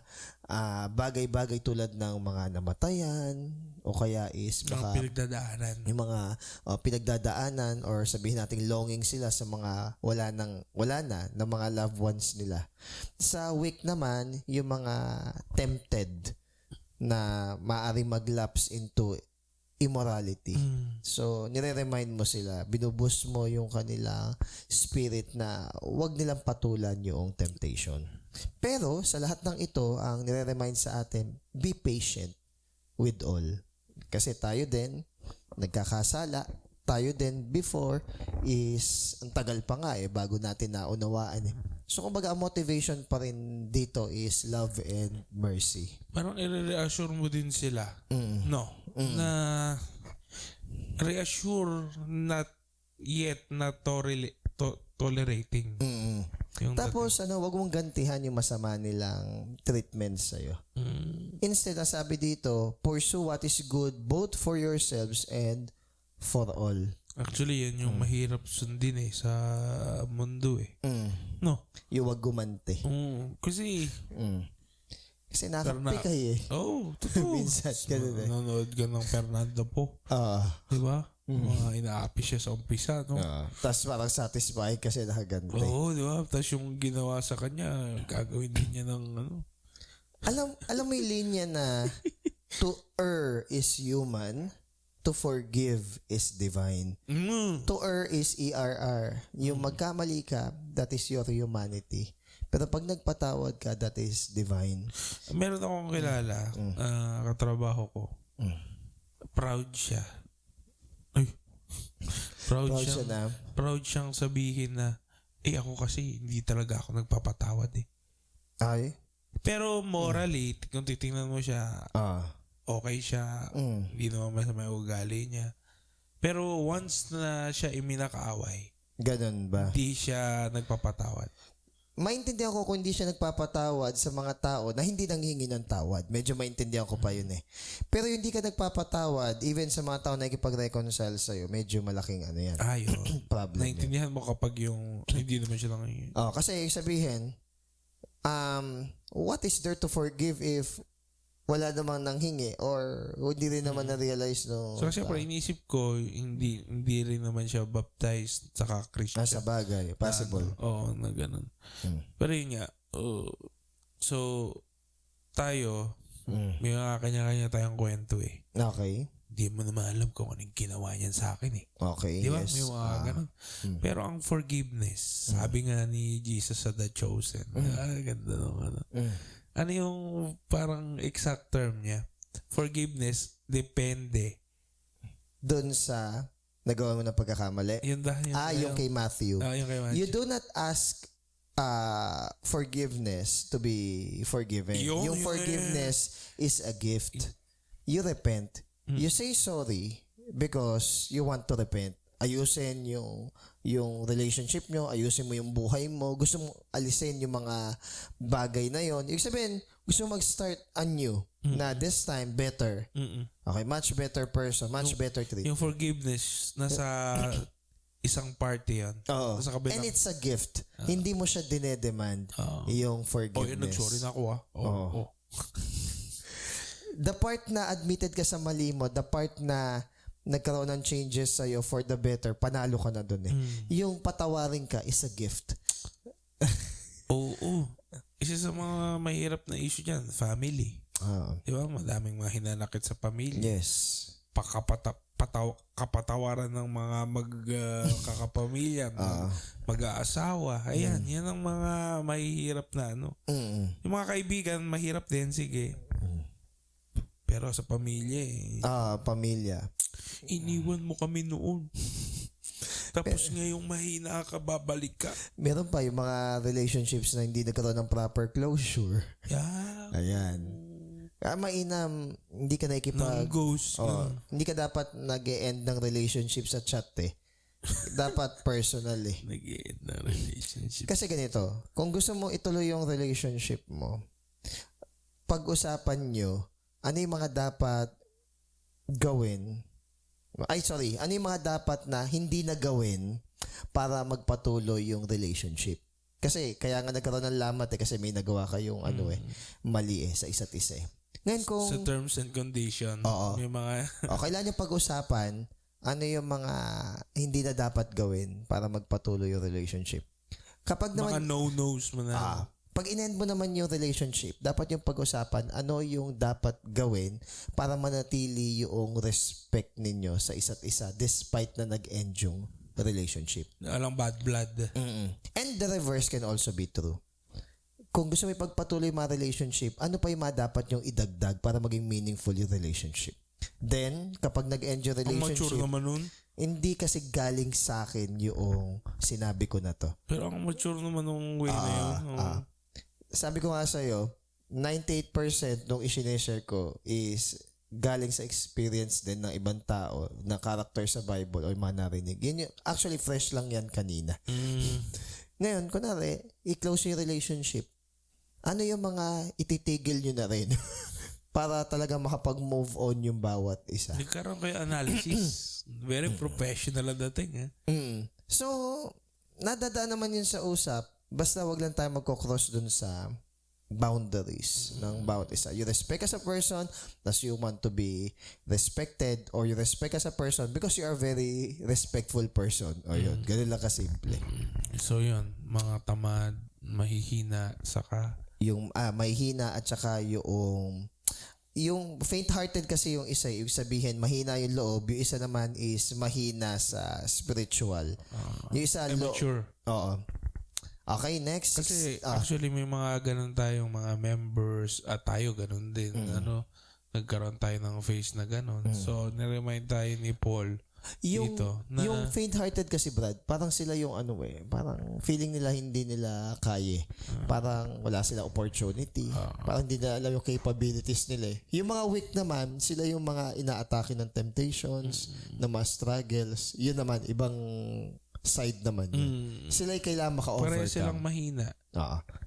S2: bagay-bagay tulad ng mga namatayan, o kaya is baka
S1: pinagdadaanan.
S2: Yung mga pinagdadaanan or sabihin natin longing sila sa mga wala na ng mga loved ones nila. Sa weak naman, yung mga tempted na maaaring maglapse into immorality. So, nire-remind mo sila, binuboost mo yung kanilang spirit na huwag nilang patulan yung temptation. Pero, sa lahat ng ito, ang nire-remind sa atin, be patient with all. Kasi tayo din, nagkakasala, tayo din before is, ang tagal pa nga bago natin naunawaan So, kumbaga, ang motivation pa rin dito is love and mercy.
S1: Parang i-reassure mo din sila. No? Na reassure not yet na tolerating.
S2: Tapos, wag mong gantihan yung masama nilang treatment sa'yo. Instead, sabi dito, pursue what is good both for yourselves and for all.
S1: Actually, yan yung mahirap sundin sa mundo No?
S2: Yung wag gumante.
S1: Kasi
S2: nakapi kayo
S1: totoo.
S2: Minsan, ganun
S1: nanonood ka ng Fernando Po. Diba? Mga inaapi siya sa umpisa, no?
S2: Tapos parang satisfied kasi nakagante.
S1: Diba? Tapos yung ginawa sa kanya, gagawin din niya ng
S2: Alam mo yung linya na To err is human. To forgive is divine. To err is ERR. Yung magkamali ka, that is your humanity. Pero pag nagpatawad ka, that is divine.
S1: Meron akong kilala, katrabaho ko. Proud siya. Ay. Proud
S2: siya na.
S1: Proud siyang sabihin na, ako kasi hindi talaga ako nagpapatawad eh.
S2: Ay?
S1: Pero morally, kung titingnan mo siya, okay siya. Hindi naman masama yung ugali niya. Pero once na siya iminakaaway,
S2: ganun ba?
S1: hindi siya nagpapatawad.
S2: Maintindihan ko kung hindi siya nagpapatawad sa mga tao na hindi nanghihingi ng tawad. Medyo maintindihan ko pa yun eh. Pero hindi ka nagpapatawad, even sa mga tao na ikipag-reconcile sa'yo, medyo malaking ano yan.
S1: Ayun.
S2: Problem
S1: Naintindihan mo kapag yung hindi naman siya nanghihingi.
S2: Kasi sabihin, what is there to forgive if wala namang nanghingi or hindi rin naman na-realize no.
S1: So siyempre iniisip ko hindi rin naman siya baptized saka Christian.
S2: Sa bagay, possible.
S1: Na ganun. Pero yun nga, so tayo may mga kanya-kanya tayong kwento eh.
S2: Okay.
S1: Hindi mo naman alam kung anong ginawa niyan sa akin eh.
S2: Okay,
S1: di ba?
S2: yes.
S1: May mga ganun. Pero ang forgiveness, sabi nga ni Jesus sa The Chosen, ganda naman. Ano yung parang exact term niya? Forgiveness, depende.
S2: Doon sa nagawa mo ng pagkakamali?
S1: Yung
S2: yung kay Matthew.
S1: Yung kay Matthew.
S2: You do not ask forgiveness to be forgiven. Yung forgiveness is a gift. You repent. You say sorry because you want to repent. Ayusin yung relationship nyo, ayusin mo yung buhay mo, gusto mo alisin yung mga bagay na yon. Ibig sabihin, gusto mo mag-start anew na this time better. Okay, much better person, much better treatment.
S1: Yung forgiveness, nasa isang party yan. Nasa kabilang.
S2: And it's a gift. Hindi mo siya dinedemand yung forgiveness.
S1: Nag-sorry na ako
S2: The part na admitted ka sa mali mo, the part na nagkaroon ng changes sa'yo for the better, panalo ka na dun eh. Yung patawarin ka is a gift.
S1: Isa sa mga mahirap na issue dyan, family. Di ba? Madaming mga hinanakit sa pamilya.
S2: Yes.
S1: Kapatawaran ng mga magkakapamilya, mag-aasawa. Ayan, yan ang mga mahihirap na ano. Yung mga kaibigan, mahirap din, sige. Pero sa pamilya
S2: pamilya.
S1: Iniwan mo kami noon. Tapos ngayong mahina ka, babalik ka.
S2: Meron pa yung mga relationships na hindi nagkaroon ng proper closure.
S1: Yeah.
S2: Ayan. Mainam, hindi ka
S1: ghost.
S2: Hindi ka dapat nag-e-end ng relationship sa chat eh. Dapat personal eh.
S1: Nag-e-end ng relationship.
S2: Kasi ganito, kung gusto mo ituloy yung relationship mo, pag-usapan nyo, ano yung mga dapat gawin? Ano yung mga dapat na hindi na gawin para magpatuloy yung relationship? Kasi, kaya nga nagkaroon ng lamat kasi may nagawa kayong mali sa isa't isa eh. Ngayon kung...
S1: Sa terms and condition. Yung mga...
S2: kailangan yung pag-usapan ano yung mga hindi na dapat gawin para magpatuloy yung relationship. Kapag naman...
S1: Mga no-nos mo na.
S2: Pag in-end mo naman yung relationship, dapat yung pag-usapan ano yung dapat gawin para manatili yung respect ninyo sa isa't isa despite na nag-end yung relationship.
S1: Alang bad blood.
S2: And the reverse can also be true. Kung gusto mo ipagpatuloy yung mga relationship, ano pa yung mga dapat yung idagdag para maging meaningful yung relationship? Then, kapag nag-end yung relationship,
S1: ang mature naman nun.
S2: Hindi kasi galing sa akin yung sinabi ko na to.
S1: Pero ang mature naman nung way na yun.
S2: Sabi ko nga sa'yo, 98% nung isineshare ko is galing sa experience din ng ibang tao na character sa Bible o mga narinig. Actually, fresh lang yan kanina. Ngayon, kunwari, i-close yung relationship. Ano yung mga ititigil nyo na rin para talaga makapag-move on yung bawat isa?
S1: Nagkaroon kayo analysis. Very professional ang dating.
S2: So, nadadaan naman yun sa usap. Basta wag lang tayo magkocross dun sa boundaries ng bawat isa. You respect as a person, tas you want to be respected, or you respect as a person because you are a very respectful person. O yun, ganun lang kasimple.
S1: So yun, mga tamad, mahihina, saka...
S2: Yung mahihina at saka yung yung faint-hearted kasi yung isa, yung sabihin mahina yung loob, yung isa naman is mahina sa spiritual. Yung isa
S1: immature.
S2: Oo. Okay, next.
S1: Kasi actually may mga ganun tayong mga members at tayo ganun din. Nagkaroon tayo ng face na ganun. So niremind tayo ni Paul dito na
S2: yung faint-hearted kasi Brad, parang sila yung parang feeling nila hindi nila kaya. Parang wala silang opportunity. Parang hindi nila alam yung capabilities nila eh. Yung mga weak naman, sila yung mga inaatake ng temptations, ng mga struggles. Yun naman, ibang side naman yun. Sila yung kailangan maka-overcome.
S1: Pareho silang mahina.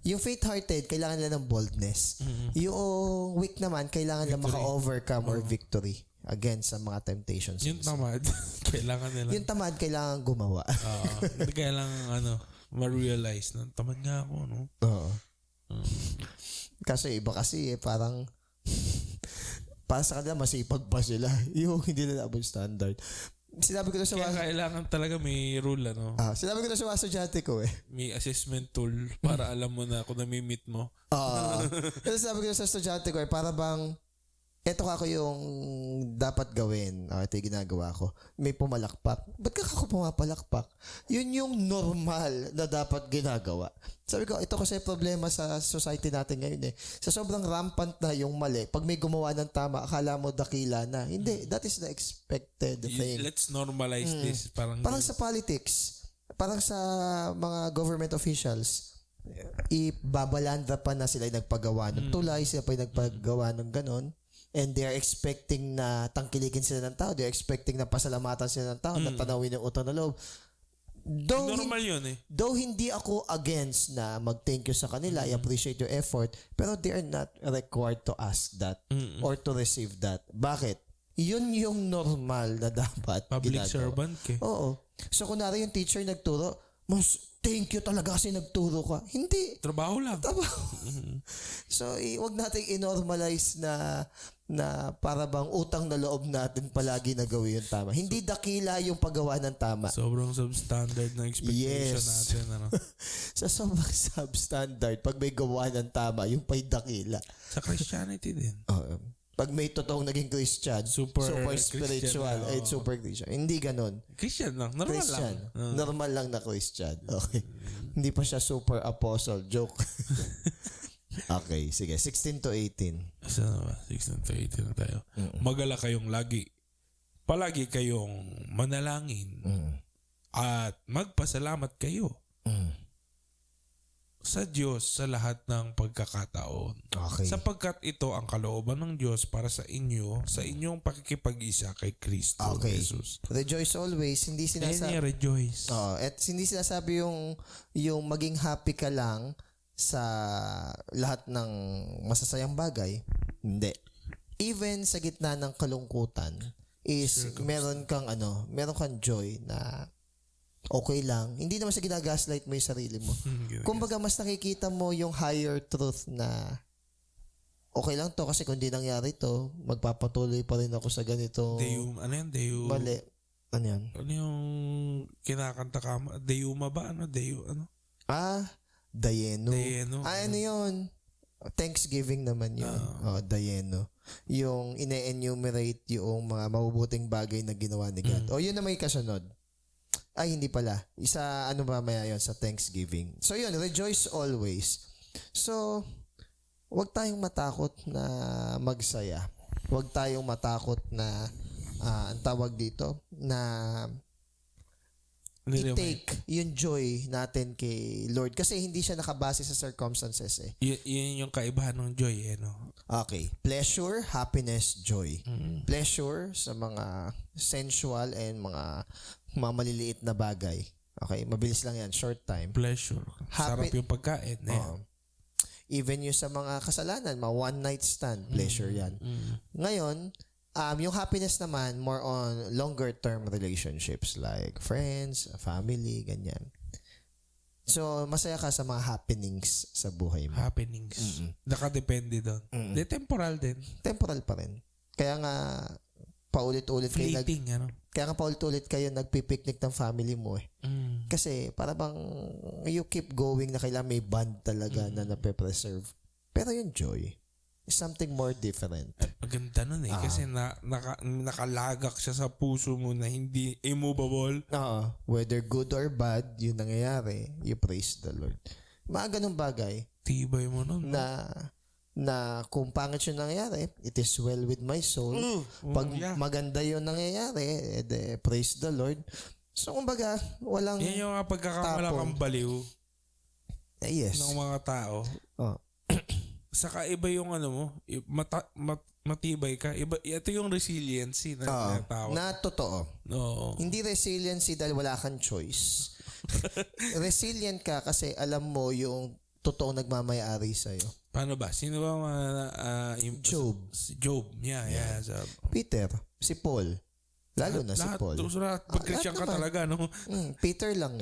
S2: Yung faint-hearted, kailangan nila ng boldness. Yung weak naman, kailangan nila maka-overcome or victory against sa mga temptations.
S1: Yung tamad, kailangan nila.
S2: Yung tamad, kailangan gumawa.
S1: Hindi kailangan ma-realize na tamad nga ako, no?
S2: Oo. Kasi iba kasi parang para sa kanila masipag pa sila. Yung hindi nila above standard. Sinabi ko na sa
S1: Kaya kailangan talaga may rule, ano?
S2: sinabi ko na sa estudyante ko
S1: May assessment tool para alam mo na kung na-meet mo.
S2: Kasi sinabi ko na sa estudyante ko para bang eto ako yung dapat gawin. Ito yung ginagawa ko. May pumalakpak. Ba't ka ako pumapalakpak? Yun yung normal na dapat ginagawa. Sabi ko, ito kasi problema sa society natin ngayon Sa sobrang rampant na yung mali, pag may gumawa ng tama, akala mo dakila na. Hindi. That is the expected thing.
S1: Let's normalize this. Parang
S2: sa politics. Parang sa mga government officials. Ibabalanda pa na sila yung nagpagawa ng tulay, sila pa yung nagpagawa ng ganon. And they are expecting na tangkilikin sila ng tao. They are expecting na pasalamatan sila ng tao, na tanawin yung utang na loob.
S1: Normal yun
S2: Though hindi ako against na mag-thank you sa kanila, I appreciate your effort, pero they are not required to ask that or to receive that. Bakit? Yun yung normal na dapat
S1: public
S2: ginagawa.
S1: servant
S2: Oo. So kunwari yung teacher nagturo, mas thank you talaga kasi nagturo ka. Hindi.
S1: Trabaho lang.
S2: So, wag nating i-normalize na para bang utang na loob natin palagi na gawin yung tama. Hindi dakila yung paggawa ng tama.
S1: Sobrang substandard na expectation natin.
S2: Sa sobrang substandard, pag may gawa ng tama, yung pa'y dakila.
S1: Sa Christianity din.
S2: Pag may totoong naging Christian, super spiritual,
S1: Christian,
S2: super Christian. Hindi ganon.
S1: Christian lang. Normal
S2: Christian.
S1: lang.
S2: Normal lang na Christian. Okay. Hindi pa siya super apostle. Joke. Okay, sige. 16 to 18.
S1: Saan ba? 16 to 18 na tayo. Magala kayong lagi. Palagi kayong manalangin. At magpasalamat kayo. Sa Diyos sa lahat ng pagkakataon.
S2: Okay.
S1: Sapagkat ito ang kalooban ng Diyos para sa inyo, sa inyong pakikipag-isa kay Kristo Jesus.
S2: Rejoice always. Hindi sinasabi...
S1: rejoice.
S2: At hindi sinasabi yung maging happy ka lang sa lahat ng masasayang bagay. Hindi. Even sa gitna ng kalungkutan is meron kang joy na okay lang. Hindi naman sa ginagaslight mo yung sarili mo. Kumbaga, mas nakikita mo yung higher truth na okay lang to kasi kung di nangyari to, magpapatuloy pa rin ako sa ganito. Mali. Ano yan?
S1: Ano yung kinakanta ka? Deuma ba?
S2: Dayeno. Ano
S1: Mm.
S2: yun? Thanksgiving naman yun. Dayeno. Yung ine-enumerate yung mga mabubuting bagay na ginawa ni God. Yun na may kasunod. Ay, hindi pala. Maya yun sa Thanksgiving. So yun, rejoice always. So, wag tayong matakot na magsaya. Wag tayong matakot na, ang tawag dito, na i-take yung joy natin kay Lord. Kasi hindi siya nakabase sa circumstances
S1: Yun yung kaibahan ng joy
S2: Okay. Pleasure, happiness, joy. Pleasure sa mga sensual and mga maliliit na bagay. Okay? Mabilis lang yan. Short time.
S1: Pleasure. Sarap yung pagkain.
S2: Even yung sa mga kasalanan, mga one night stand, pleasure yan. Ngayon, yung happiness naman, more on longer term relationships like friends, family, ganyan. So, masaya ka sa mga happenings sa buhay mo.
S1: Happenings. Nakadepende doon. De temporal din.
S2: Temporal pa rin. Kaya nga, paulit-ulit
S1: fleeting,
S2: kaya nga paulit-ulit kayo nagpipiknik ng family mo Kasi, para bang you keep going na kailangan may bond talaga na nape-preserve. Pero yung joy, is something more different.
S1: Maganda nun kasi nakalagak siya sa puso mo na hindi immovable.
S2: Whether good or bad, yun nangyayari, you praise the Lord. Mga ganung bagay.
S1: Tibay mo nun.
S2: Na kung pangit yung nangyayari, it is well with my soul. Pag maganda yung nangyayari, praise the Lord. So, kumbaga, walang
S1: yan yung pagkakamalang baliw
S2: yes.
S1: ng mga tao. Saka iba yung mo, matibay ka. Ito yung resiliency na tao.
S2: Na totoo. Hindi resiliency dahil wala kang choice. Resilient ka kasi alam mo yung totoong nagmamayari sa'yo.
S1: Paano ba? Sino ba
S2: Job.
S1: Job. Yeah.
S2: Peter. Si Paul. Lalo na si Paul.
S1: Pag-Christian ka talaga, no?
S2: Peter lang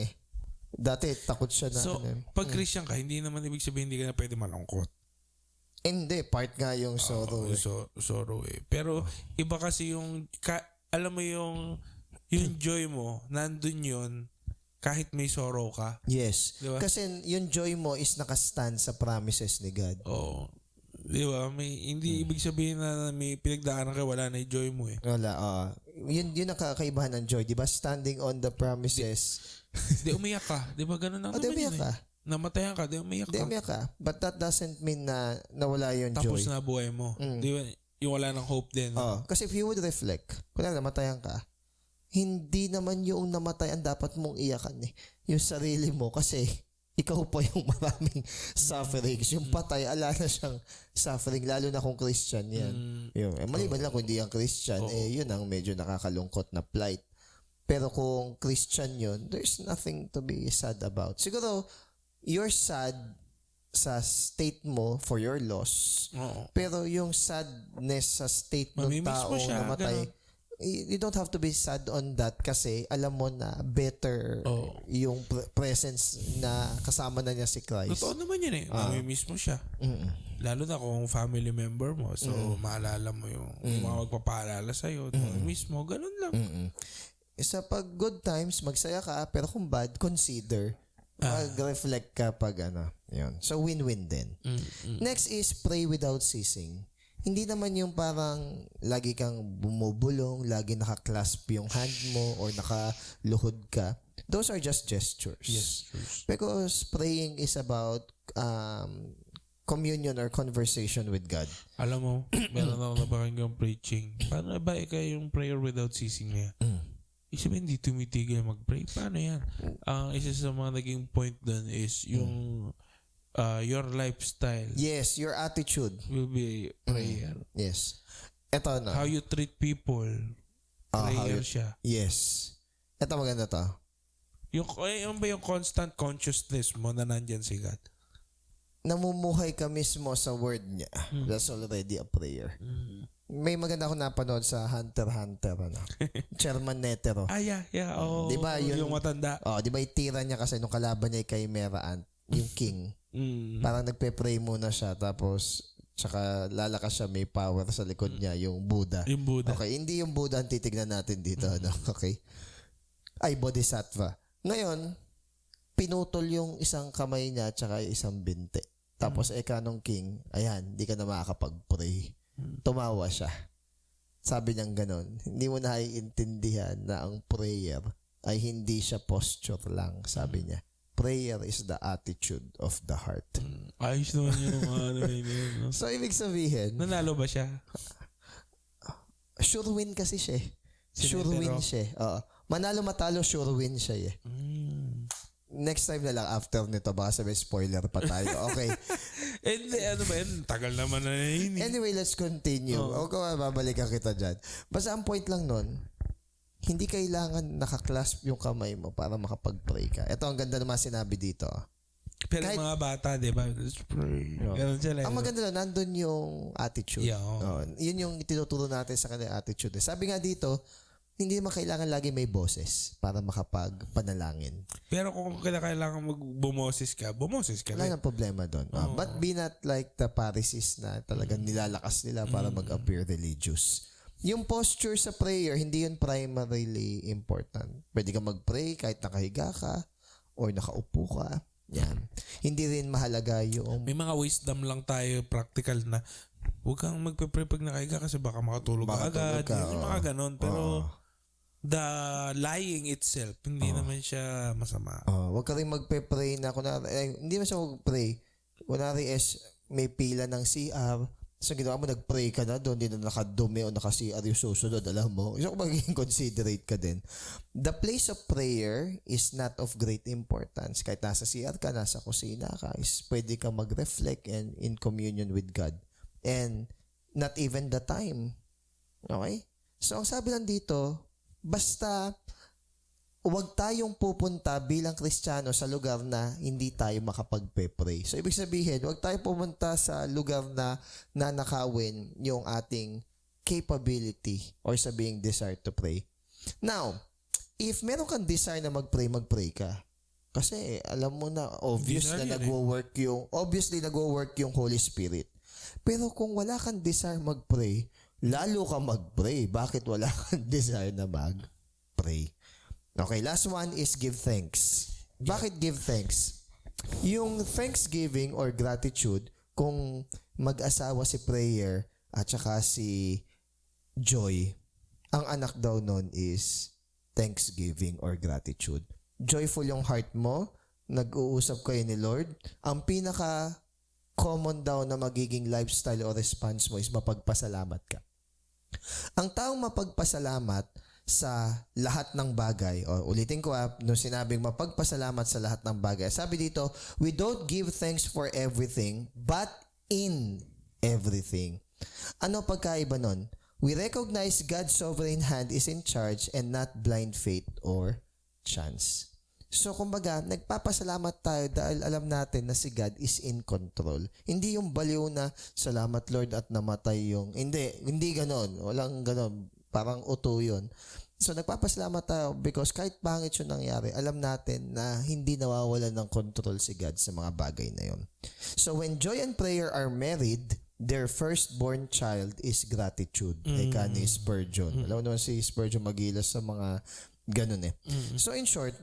S2: Dati takot siya na.
S1: So, pag Christian ka, hindi naman ibig sabihin hindi ka na pwede malungkot.
S2: Hindi. Part nga yung sorrow.
S1: Sorrow Pero iba kasi yung, alam mo yung joy mo, nandun yun, kahit may sorrow ka.
S2: Yes.
S1: Diba?
S2: Kasi yung joy mo is nakastand sa promises ni God.
S1: Di ba? Hindi ibig sabihin na may pinagdaanan ka, wala na yung joy mo
S2: Wala, Yun nakakaibahan ng joy. Di ba? Standing on the promises.
S1: Di umiyak ka. Di ba ganun lang
S2: naman
S1: umiyak
S2: yun ka.
S1: Namatayan ka, di umiyak ka.
S2: But that doesn't mean na nawala yung
S1: Tapos
S2: joy.
S1: na buhay mo. Di ba? Yung wala ng hope din.
S2: Kasi if you would reflect, kung namatayan ka, hindi naman yung namatay ang dapat mong iyakan yung sarili mo kasi ikaw pa yung maraming sufferings. Yung patay, ala na siyang suffering, lalo na kung Christian yan. Maliban lang kung hindi ang Christian, yun ang medyo nakakalungkot na plight. Pero kung Christian yun, there's nothing to be sad about. Siguro, you're sad sa state mo for your loss. Pero yung sadness sa state ng tao na namatay, you don't have to be sad on that kasi alam mo na better yung presence na kasama na niya si Christ.
S1: Totoo naman yun Mamimiss mo siya. Lalo na kung family member mo. So, maalala mo yung mga magpapaalala sa'yo. Mamimiss mo. Ganun lang.
S2: Sa pag good times, magsaya ka. Pero kung bad, consider. Mag-reflect ka pag yun. So, win-win din. Next is pray without ceasing. Hindi naman yung parang lagi kang bumubulong, lagi nakaklasp yung hand mo or nakaluhod ka. Those are just gestures.
S1: Yes.
S2: Because praying is about communion or conversation with God.
S1: Alam mo, meron ako napakinggang preaching. Paano ba yung prayer without ceasing niya? Isa ba hindi tumitigil mag-pray? Paano yan? Isa sa mga naging point doon is yung your lifestyle.
S2: Yes, your attitude
S1: will be prayer.
S2: Yes. Ito na.
S1: How you treat people. Prayer siya.
S2: Yes. Ito maganda to.
S1: Yung ba yung constant consciousness mo na nandyan si God?
S2: Namumuhay ka mismo sa word niya. That's already a prayer. May maganda akong napanood sa Hunter x Hunter. Chairman Netero.
S1: Yeah.
S2: Diba
S1: yung matanda.
S2: Diba itira niya kasi nung kalaban niya kay Mera Ant, yung king. Parang nagpe-pray muna siya tapos tsaka lalakas siya, may power sa likod niya, yung Buddha.
S1: Yung Buddha.
S2: Okay, hindi yung Buddha ang titignan natin dito. Okay? Ay, Bodhisattva. Ngayon, pinutol yung isang kamay niya tsaka isang binti. Tapos kanong king, ayan, hindi ka na makakapag-pray. Tumawa siya. Sabi niyang ganon, hindi mo na iintindihan na ang prayer ay hindi siya posture lang, sabi niya. Prayer is the attitude of the heart.
S1: Ayos naman yung yun. No?
S2: So, ibig sabihin,
S1: nanalo ba siya?
S2: Sure win kasi siya. Sure win siya. Manalo matalo, sure win siya. Next time na lang after nito, baka sabi spoiler pa tayo. Okay.
S1: Ano ba yun? Tagal naman na yun.
S2: Anyway, let's continue. Okay, babalikan kita dyan. Basta ang point lang nun, hindi kailangan nakaklasp yung kamay mo para makapag-pray ka. Ito ang ganda naman sinabi dito.
S1: Pero kahit, mga bata, di ba? Let's pray.
S2: Ang maganda na, nandun yung attitude. Yun yung tinuturo natin sa kanila attitude. Sabi nga dito, hindi naman kailangan lagi may boses para makapagpanalangin.
S1: Pero kung kailangan bumoses ka rin.
S2: Wala nang problema doon. But be not like the Pharisees na talagang nilalakas nila para mag-appear religious. Yung posture sa prayer, hindi yun primarily important. Pwede ka mag-pray kahit nakahiga ka or nakaupo ka. Yan. Hindi rin mahalaga yung...
S1: May mga wisdom lang tayo practical na huwag kang magpe-pray pag nakahiga kasi baka makatulog ka agad. Yung mga ganon. Pero the lying itself, hindi naman siya masama.
S2: Huwag ka rin magpe-pray na hindi man siya mag-pray. Kunwari may pila ng CR. So ginawa mo, nag-pray ka na doon, hindi na nakadumi o naka-CR yung susunod, alam mo. So magiging considerate ka din. The place of prayer is not of great importance. Kahit nasa CR ka, nasa kusina ka, pwede ka mag-reflect and in communion with God. And not even the time. Okay? So ang sabi lang dito, basta huwag tayong pupunta bilang Kristiyano sa lugar na hindi tayo makapagpe-pray. So, ibig sabihin, huwag tayo pumunta sa lugar na nanakawin yung ating capability or sabihing desire to pray. Now, if meron kang desire na mag-pray ka. Kasi, alam mo na, obviously nagwo-work yung Holy Spirit. Pero kung wala kang desire mag-pray, lalo ka mag-pray. Bakit wala kang desire na mag-pray? Okay, last one is give thanks. Bakit give thanks? Yung thanksgiving or gratitude, kung mag-asawa si Prayer at saka si Joy, ang anak daw nun is thanksgiving or gratitude. Joyful yung heart mo, nag-uusap kayo ni Lord. Ang pinaka common daw na magiging lifestyle o response mo is mapagpasalamat ka. Ang taong mapagpasalamat sa lahat ng bagay, o ulitin ko nung sinabing mapagpasalamat sa lahat ng bagay, sabi dito, we don't give thanks for everything, but in everything. Ano pagkaiba nun? We recognize God's sovereign hand is in charge and not blind faith or chance. So, kumbaga, nagpapasalamat tayo dahil alam natin na si God is in control. Hindi yung baliw na, salamat Lord at namatay yung... Hindi ganon. Walang ganon. Parang uto yun. So, nagpapasalamat tayo because kahit pangit yung nangyari, alam natin na hindi nawawalan ng control si God sa mga bagay na yun. So, when Joy and Prayer are married, their firstborn child is gratitude. Eka ni Spurgeon. Alam mo naman si Spurgeon magilas sa mga ganun eh. So, in short,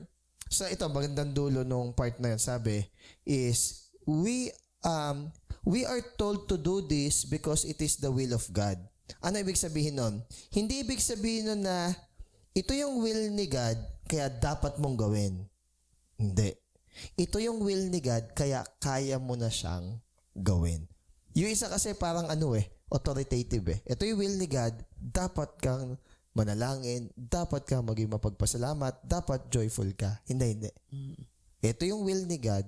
S2: sa ito, magandang dulo nung part na yun, sabi, is we are told to do this because it is the will of God. Ano ibig sabihin nun? Hindi ibig sabihin nun na ito yung will ni God, kaya dapat mong gawin. Hindi. Ito yung will ni God, kaya kaya mo na siyang gawin. Yung isa kasi parang authoritative eh. Ito yung will ni God, dapat kang manalangin, dapat kang maging mapagpasalamat, dapat joyful ka. Hindi. Ito yung will ni God,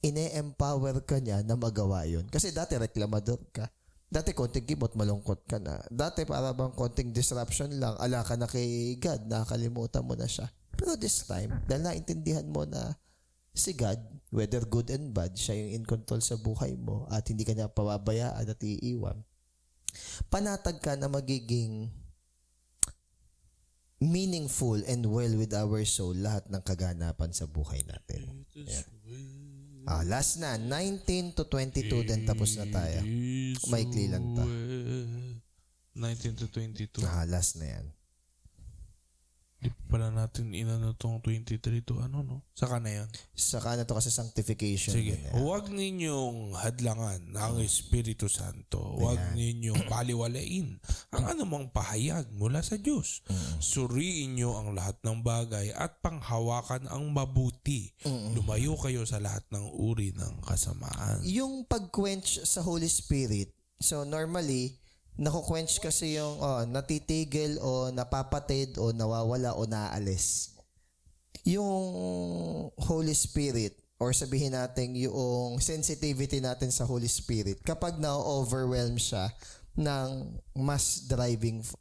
S2: ine-empower ka niya na magawa yun. Kasi dati reklamador ka. Dati konting kibot, malungkot ka na. Dati para bang konting disruption lang, ala ka na kay God, nakakalimutan mo na siya. Pero this time, dahil naintindihan mo na si God, whether good and bad, siya yung in control sa buhay mo at hindi ka niya pababayaan at iiwan, panatag ka na magiging meaningful and well with our soul lahat ng kaganapan sa buhay natin. Yeah. Last na, 19 to 22 din tapos na tayo. Maikli lang ta.
S1: 19 to 22.
S2: Last na yan.
S1: Di pala natin inano tong 23 to no? Saka na yan.
S2: Saka na to kasi sanctification.
S1: Sige. Huwag ninyong hadlangan ang Espiritu Santo. Huwag ninyong baliwalain ang anumang pahayag mula sa Diyos. Suriin nyo ang lahat ng bagay at panghawakan ang mabuti. Lumayo kayo sa lahat ng uri ng kasamaan.
S2: Yung pag-quench sa Holy Spirit, so normally, nakuquench kasi yung natitigil o napapatid o nawawala o naalis. Yung Holy Spirit or sabihin natin yung sensitivity natin sa Holy Spirit kapag na-overwhelm siya ng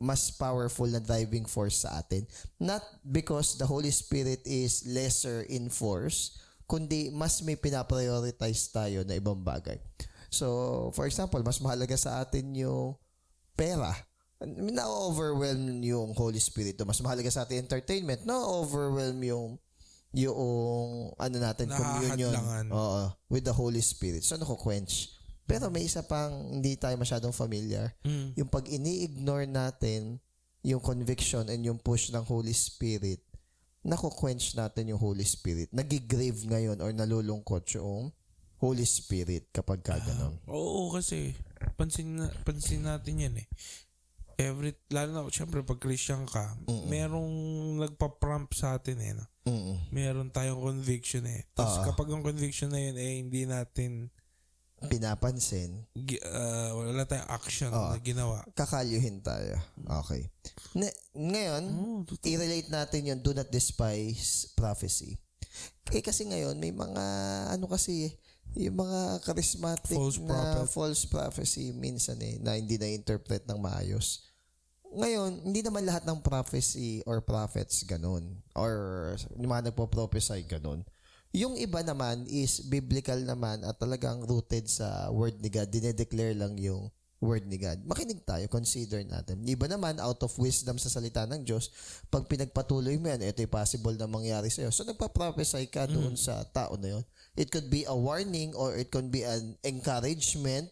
S2: mas powerful na driving force sa atin. Not because the Holy Spirit is lesser in force, kundi mas may pinaprioritize tayo na ibang bagay. So, for example, mas mahalaga sa atin yung pera. Na-overwhelm yung Holy Spirit. Mas mahalaga sa atin entertainment. Na-overwhelm yung natin, communion with the Holy Spirit. So, nakuquench. Pero may isa pang hindi tayo masyadong familiar. Yung pag ini-ignore natin yung conviction and yung push ng Holy Spirit, nakuquench natin yung Holy Spirit. Nagigrave ngayon or nalulungkot yung Holy Spirit kapag kaganon.
S1: Oo, kasi pansin natin yan eh. Lalo na, syempre, pag Christian ka, merong nagpa-prompt sa atin eh. No? Meron tayong conviction eh. Tapos kapag ang conviction na yun eh, hindi natin
S2: pinapansin,
S1: wala tayong action na ginawa.
S2: kakalyuhin tayo. Okay. Ngayon, i-relate natin yung do not despise prophecy. Kasi ngayon, may mga, yung mga charismatic false prophecy minsan na hindi na-interpret ng maayos. Ngayon, hindi naman lahat ng prophecy or prophets ganun. Or yung mga nagpo-prophesy ganun. Yung iba naman is biblical naman at talagang rooted sa word ni God. Dinedeclare lang yung word ni God. Makinig tayo, consider natin. Iba naman, out of wisdom sa salita ng Diyos, pag pinagpatuloy mo yan, ito'y possible na mangyari sa'yo. So, nagpa-prophesy ka doon sa tao na yun. It could be a warning or it could be an encouragement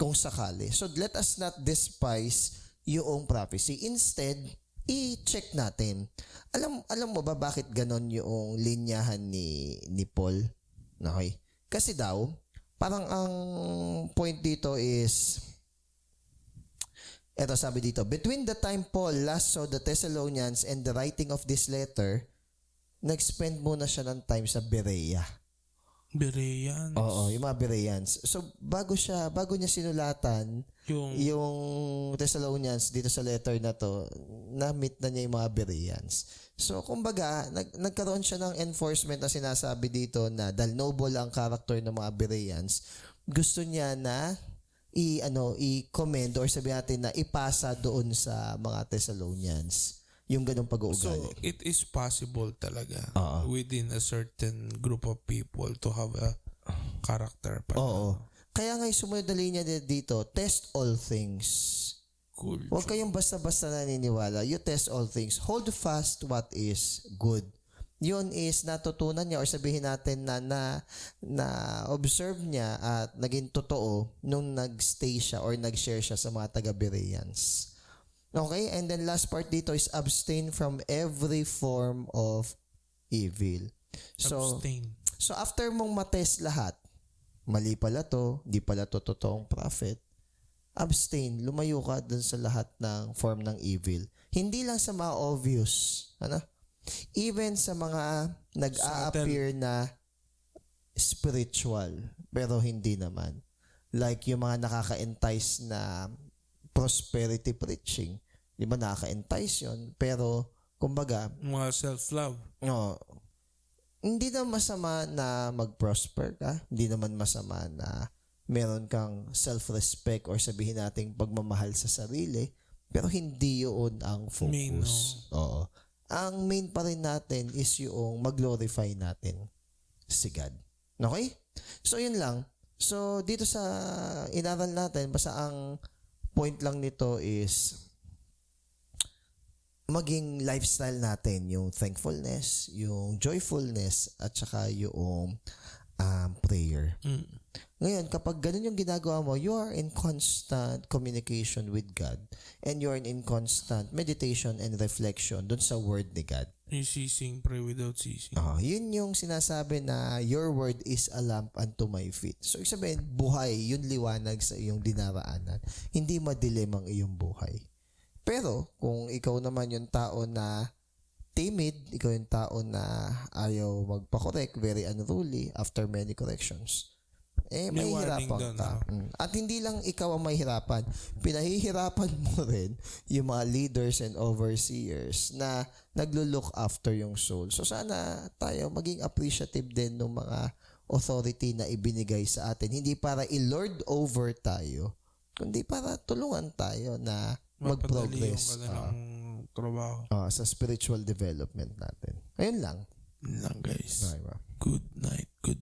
S2: kung sakali. So, let us not despise yung prophecy. Instead, i-check natin. Alam mo ba bakit ganon yung linyahan ni Paul? Okay. Kasi daw, parang ang point dito is, eto sabi dito, between the time Paul last saw the Thessalonians and the writing of this letter, nag-spend muna siya ng time sa Berea.
S1: Bereans.
S2: Oo, yung mga Bereans. So, bago niya sinulatan yung Thessalonians dito sa letter na to, na-meet na niya yung mga Bereans. So, kumbaga, nagkaroon siya ng enforcement na sinasabi dito na dahil noble ang character ng mga Bereans, gusto niya na i-commend or sabi natin na ipasa doon sa mga Thessalonians yung ganong pag-uugali.
S1: So, it is possible talaga within a certain group of people to have a character.
S2: Oo. Kaya nga yung sumunod na linya dito, test all things.
S1: Cool.
S2: Huwag kayong basta-basta naniniwala. You test all things. Hold fast what is good. Yun is natutunan niya or sabihin natin na observe niya at naging totoo nung nagstay siya or nag-share siya sa mga taga-Bereans. Okay? And then last part dito is abstain from every form of evil.
S1: Abstain.
S2: So after mong matest lahat, mali pala to, di pala to totoong prophet, abstain, lumayo ka dun sa lahat ng form ng evil. Hindi lang sa mga obvious, even sa mga nag-a-appear na spiritual, pero hindi naman. Like yung mga nakaka-entice na prosperity preaching. Di ba nakaka-entice yun? Pero, kumbaga,
S1: mga self-love.
S2: Hindi na masama na mag-prosper ka. Hindi naman masama na meron kang self-respect or sabihin nating pagmamahal sa sarili. Pero hindi yun ang focus. Oo. Ang main pa rin natin is yung mag-glorify natin si God. Okay? So, yun lang. So, dito sa inaral natin, basta ang point lang nito is maging lifestyle natin yung thankfulness, yung joyfulness, at saka yung prayer. Ngayon, kapag ganun yung ginagawa mo, you are in constant communication with God and you are in constant meditation and reflection dun sa word ni God.
S1: Yung ceasing, pray without ceasing.
S2: Yun yung sinasabi na your word is a lamp unto my feet. So, ibig sabihin, buhay, yun liwanag sa iyong dinaraanan. Hindi madilim ang iyong buhay. Pero, kung ikaw naman yung tao na timid, ikaw yung tao na ayaw magpa-correct, very unruly after many corrections, mahihirapan ka. At hindi lang ikaw ang mahihirapan. Pinahihirapan mo rin yung mga leaders and overseers na naglo-look after yung soul. So sana tayo maging appreciative din ng mga authority na ibinigay sa atin. Hindi para i-lord over tayo, kundi para tulungan tayo na mag-progress
S1: trabaho.
S2: Sa spiritual development natin. Ayun lang.
S1: Yun lang, guys.
S2: Okay,
S1: Good night. Good